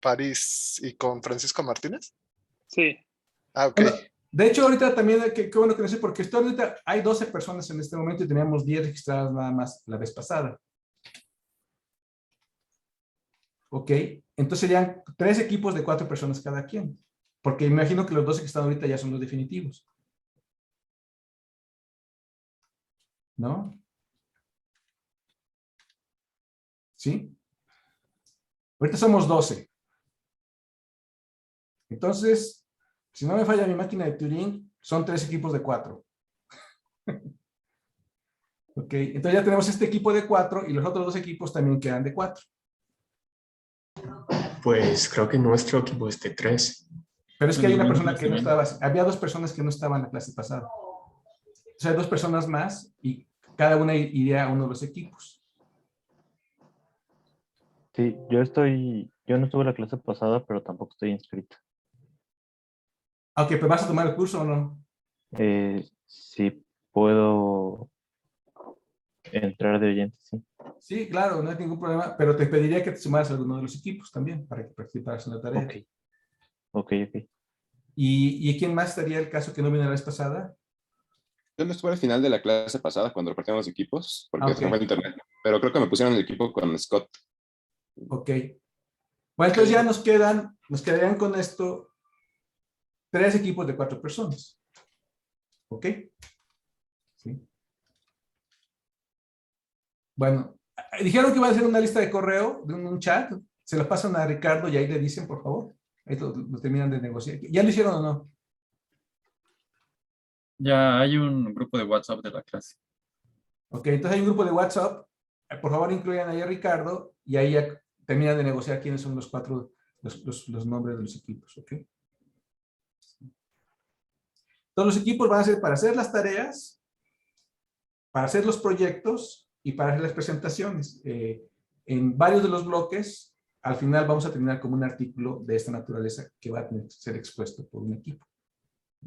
París y con Francisco Martínez. Sí. Ah, ok. Bueno, de hecho, ahorita también, qué bueno que no sé, porque ahorita hay 12 personas en este momento y teníamos 10 registradas nada más la vez pasada. Ok, entonces serían 3 equipos de 4 personas cada quien, porque imagino que los 12 que están ahorita ya son los definitivos. ¿No? ¿Sí? Ahorita somos 12. Entonces, si no me falla mi máquina de Turing, son 3 equipos de 4. Ok, entonces ya tenemos este equipo de 4 y los otros 2 equipos también quedan de 4. Pues creo que nuestro equipo es de 3. Pero es que hay una persona que no estaba, había 2 personas que no estaban en la clase pasada. O sea, 2 personas más y cada una iría a uno de los equipos. Sí, yo no estuve en la clase pasada, pero tampoco estoy inscrito. Ok, ¿pero vas a tomar el curso o no? Sí, puedo entrar de oyente, sí. Sí, claro, no hay ningún problema, pero te pediría que te sumaras a alguno de los equipos también para que participaras en la tarea. Ok. ¿Y quién más estaría el caso que no vino la vez pasada? Yo no estuve al final de la clase pasada cuando repartíamos los equipos, porque se me fue el internet, pero creo que me pusieron el equipo con Scott. Ok. Bueno, entonces ya nos quedarían con esto 3 equipos de 4 personas. ¿Ok? Sí. Bueno, dijeron que iba a hacer una lista de correo, de un chat. Se lo pasan a Ricardo y ahí le dicen, por favor. Ahí lo terminan de negociar. ¿Ya lo hicieron o no? Ya hay un grupo de WhatsApp de la clase. Ok, entonces hay un grupo de WhatsApp. Por favor, incluyan ahí a Ricardo y ahí ya terminan de negociar quiénes son los 4, los nombres de los equipos. ¿Ok? Todos los equipos van a ser para hacer las tareas, para hacer los proyectos y para hacer las presentaciones. En varios de los bloques, al final vamos a terminar como un artículo de esta naturaleza que va a tener que ser expuesto por un equipo.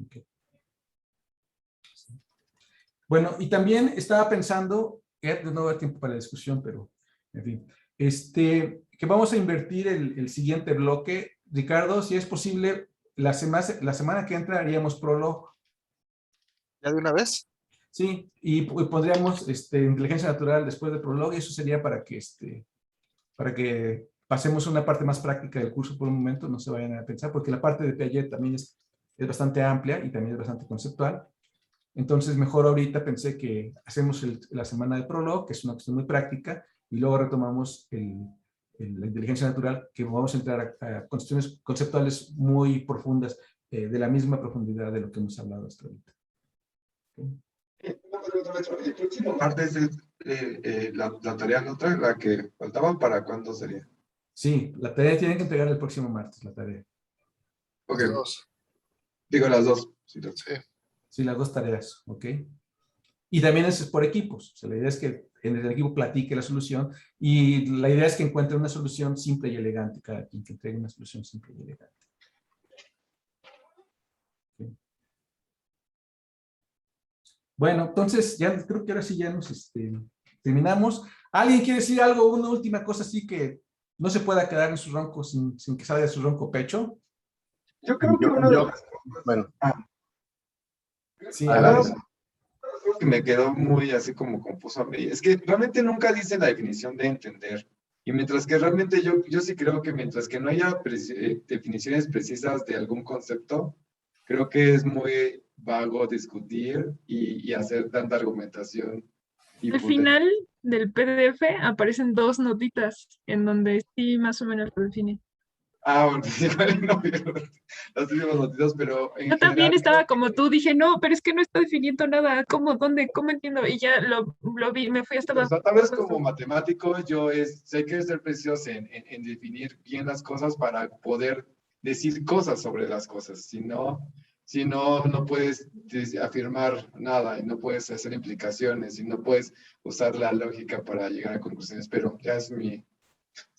Okay. Bueno, y también estaba pensando, no va a haber tiempo para la discusión, pero en fin, que vamos a invertir el siguiente bloque. Ricardo, si es posible, la semana que entra haríamos prólogo. ¿Ya de una vez? Sí, y pondríamos inteligencia natural después del prólogo, y eso sería para que pasemos a una parte más práctica del curso por un momento, no se vayan a pensar, porque la parte de Piaget también es bastante amplia y también es bastante conceptual. Entonces, mejor ahorita pensé que hacemos la semana de prólogo, que es una cuestión muy práctica, y luego retomamos la inteligencia natural, que vamos a entrar a cuestiones conceptuales muy profundas, de la misma profundidad de lo que hemos hablado hasta ahorita. ¿Okay? El próximo martes es la tarea otra, la que faltaba, ¿para cuándo sería? Sí, la tarea tienen que entregar el próximo martes, la tarea. Ok. Las dos. Digo las dos. Sí. Sí, las dos tareas, ¿ok? Y también es por equipos. O sea, la idea es que en el equipo platique la solución y la idea es que encuentre una solución simple y elegante, cada quien que entregue una solución simple y elegante. Okay. Bueno, entonces ya creo que ahora sí ya nos terminamos. ¿Alguien quiere decir algo, una última cosa así que no se pueda quedar en su ronco sin que salga de su ronco pecho? Yo creo que uno de los... Bueno. Sí, adelante. Que me quedó muy así como confuso a mí. Es que realmente nunca dice la definición de entender. Y mientras que realmente yo sí creo que mientras que no haya definiciones precisas de algún concepto, creo que es muy vago discutir y hacer tanta argumentación. Al final del PDF aparecen 2 notitas en donde sí más o menos lo define. Bueno, igual no vieron las últimas noticias, pero en Yo también general, estaba como tú, dije, no, pero es que no está definiendo nada. ¿Cómo? ¿Dónde? ¿Cómo entiendo? Y ya lo vi, me fui hasta o abajo. sea, tal vez como matemático, sé que ser preciso en definir bien las cosas para poder decir cosas sobre las cosas. Si no, no puedes afirmar nada y no puedes hacer implicaciones y no puedes usar la lógica para llegar a conclusiones. Pero ya es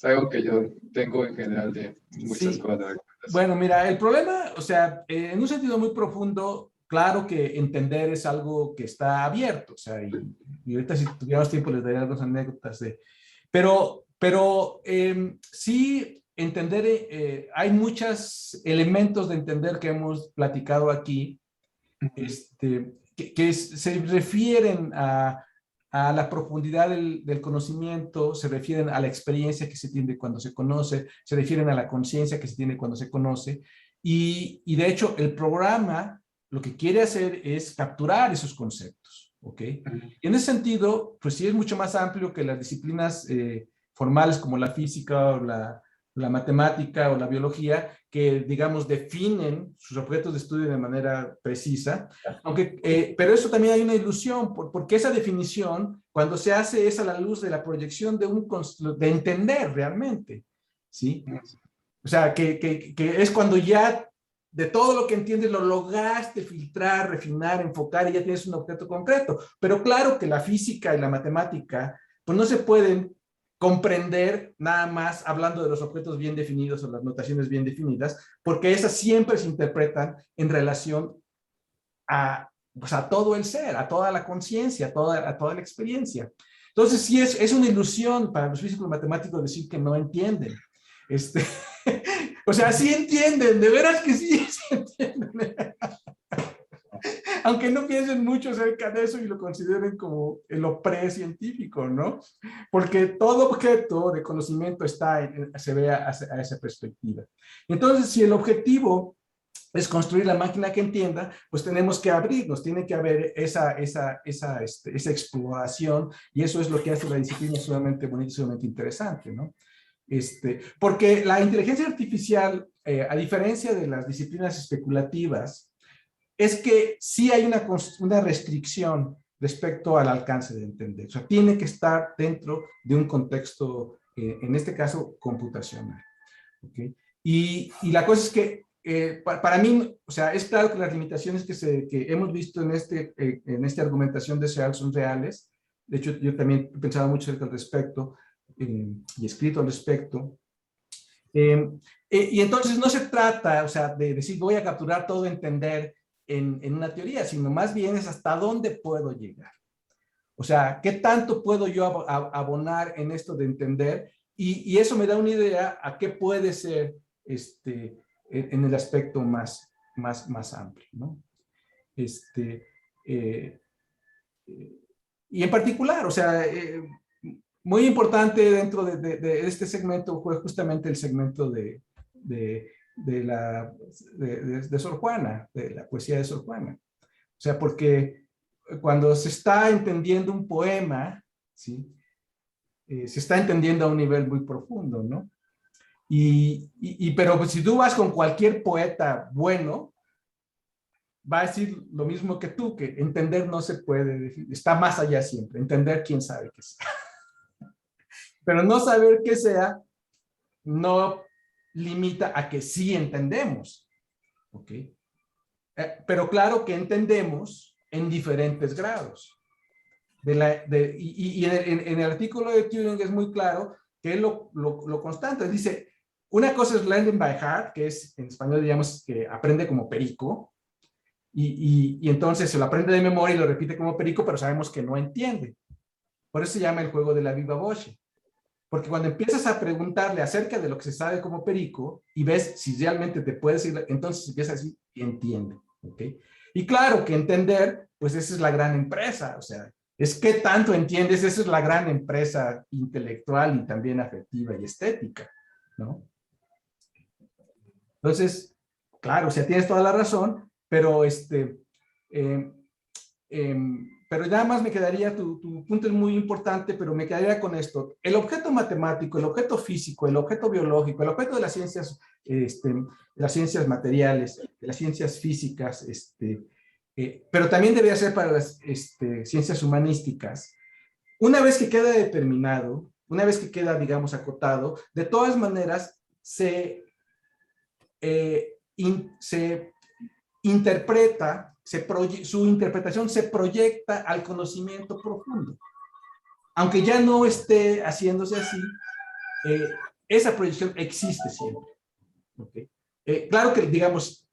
algo que yo tengo en general de muchas cosas. Bueno, mira, el problema, o sea, en un sentido muy profundo, claro que entender es algo que está abierto, o sea, y ahorita si tuviéramos tiempo les daría algunas anécdotas pero sí entender, hay muchos elementos de entender que hemos platicado aquí, que se refieren a la profundidad del conocimiento, se refieren a la experiencia que se tiene cuando se conoce, se refieren a la conciencia que se tiene cuando se conoce, y de hecho el programa lo que quiere hacer es capturar esos conceptos, ¿ok? Y en ese sentido, pues sí es mucho más amplio que las disciplinas formales como la física o la matemática o la biología, que, digamos, definen sus objetos de estudio de manera precisa, pero eso también hay una ilusión, porque esa definición, cuando se hace, es a la luz de la proyección de entender realmente, ¿sí? O sea, que es cuando ya de todo lo que entiendes lo lograste filtrar, refinar, enfocar y ya tienes un objeto concreto. Pero claro que la física y la matemática, pues no se pueden comprender nada más hablando de los objetos bien definidos o las notaciones bien definidas, porque esas siempre se interpretan en relación pues a todo el ser, a toda la conciencia, a toda la experiencia. Entonces, sí es una ilusión para los físicos matemáticos decir que no entienden. O sea, sí entienden, de veras que sí entienden. Aunque no piensen mucho acerca de eso y lo consideren como lo pre-científico, ¿no? Porque todo objeto de conocimiento se ve a esa perspectiva. Entonces, si el objetivo es construir la máquina que entienda, pues tenemos que abrirnos, tiene que haber esa exploración, y eso es lo que hace la disciplina sumamente bonita y sumamente interesante, ¿no? Porque la inteligencia artificial, a diferencia de las disciplinas especulativas, es que sí hay una restricción respecto al alcance de entender. O sea, tiene que estar dentro de un contexto, en este caso, computacional. ¿Okay? Y la cosa es que, para mí, o sea, es claro que las limitaciones que hemos visto en esta argumentación de Searle son reales. De hecho, yo también he pensado mucho al respecto y escrito al respecto. Y entonces no se trata, o sea, de decir voy a capturar todo entender en una teoría, sino más bien es hasta dónde puedo llegar. O sea, ¿qué tanto puedo yo abonar en esto de entender? Y eso me da una idea a qué puede ser en el aspecto más amplio, ¿no? Y en particular, o sea, muy importante dentro de este segmento fue justamente el segmento de Sor Juana, de la poesía de Sor Juana. O sea, porque cuando se está entendiendo un poema, ¿sí? Se está entendiendo a un nivel muy profundo, ¿no? Pero pues, si tú vas con cualquier poeta bueno, va a decir lo mismo que tú, que entender no se puede decir, está más allá siempre, entender quién sabe qué sea. Pero no saber qué sea no limita a que sí entendemos. ¿ok? Pero claro que entendemos en diferentes grados. Y en el artículo de Turing es muy claro que es lo constante. Dice, una cosa es learning by heart, que es en español digamos que aprende como perico, y entonces se lo aprende de memoria y lo repite como perico, pero sabemos que no entiende. Por eso se llama el juego de la viva voce. Porque cuando empiezas a preguntarle acerca de lo que se sabe como perico y ves si realmente te puedes ir, entonces empiezas a decir y entiende. ¿Ok? Y claro que entender, pues esa es la gran empresa. O sea, es que tanto entiendes, esa es la gran empresa intelectual y también afectiva y estética, ¿no? Entonces, claro, o sea, tienes toda la razón, pero pero nada más me quedaría, tu punto es muy importante, pero me quedaría con esto. El objeto matemático, el objeto físico, el objeto biológico, el objeto de las ciencias materiales, de las ciencias físicas, pero también debería ser para las ciencias humanísticas. Una vez que queda determinado, una vez que queda, digamos, acotado, de todas maneras se interpreta, su interpretación se proyecta al conocimiento profundo. Aunque ya no esté haciéndose así, esa proyección existe siempre. ¿Okay? Claro que, digamos,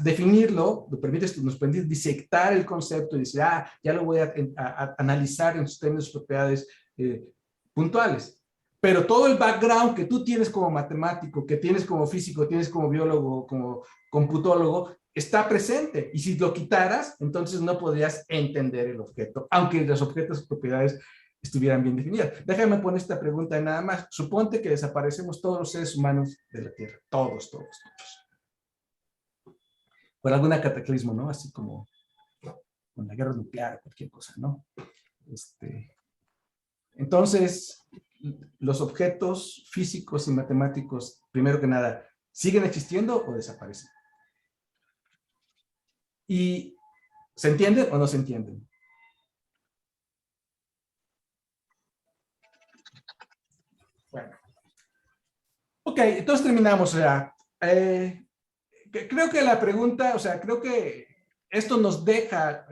definirlo nos permite disectar el concepto y decir, ya lo voy a analizar en sus términos y propiedades puntuales. Pero todo el background que tú tienes como matemático, que tienes como físico, tienes como biólogo, como computólogo, está presente. Y si lo quitaras, entonces no podrías entender el objeto, aunque los objetos y propiedades estuvieran bien definidas. Déjame poner esta pregunta nada más. Suponte que desaparecemos todos los seres humanos de la Tierra. Todos. Por alguna cataclismo, ¿no? Así como con la guerra nuclear, cualquier cosa, ¿no? Entonces, los objetos físicos y matemáticos, primero que nada, ¿siguen existiendo o desaparecen? ¿Y se entienden o no se entienden? Bueno. Ok, entonces terminamos. O sea, creo que la pregunta, o sea, creo que esto nos deja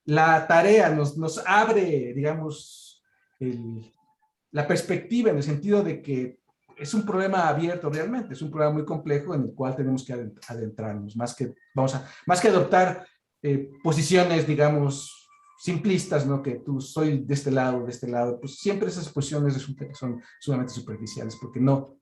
la tarea, nos abre, digamos, la perspectiva en el sentido de que es un problema abierto realmente, es un problema muy complejo en el cual tenemos que adentrarnos, más que adoptar posiciones, digamos, simplistas, ¿no? Que tú soy de este lado, pues siempre esas posiciones resultan que son sumamente superficiales porque no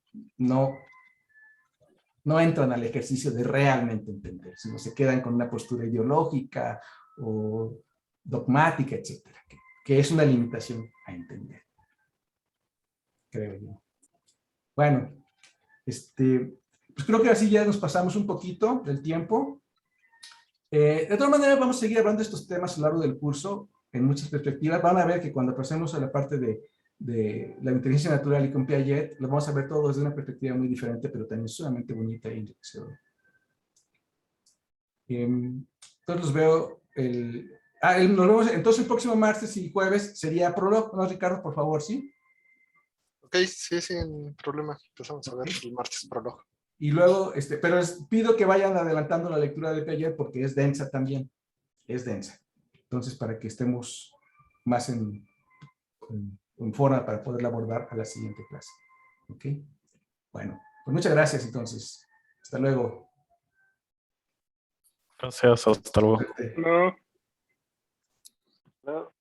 entran al ejercicio de realmente entender, sino se quedan con una postura ideológica o dogmática, etcétera, que es una limitación a entender, creo yo. Bueno, pues creo que así ya nos pasamos un poquito del tiempo. De todas maneras, vamos a seguir hablando de estos temas a lo largo del curso, en muchas perspectivas. Van a ver que cuando pasemos a la parte de la inteligencia natural y con Piaget, lo vamos a ver todo desde una perspectiva muy diferente, pero también sumamente bonita e enriquecedora. Entonces los veo nos vemos, entonces el próximo martes y jueves sería prólogo, ¿no, Ricardo? Por favor, ¿sí? Ok, sí, sin problema. Empezamos a ver el martes prólogo. Y luego, pero les pido que vayan adelantando la lectura de Piaget porque es densa también. Es densa. Entonces, para que estemos más en forma para poderla abordar a la siguiente clase. ¿Ok? Bueno, pues muchas gracias entonces. Hasta luego. Gracias, hasta luego. No.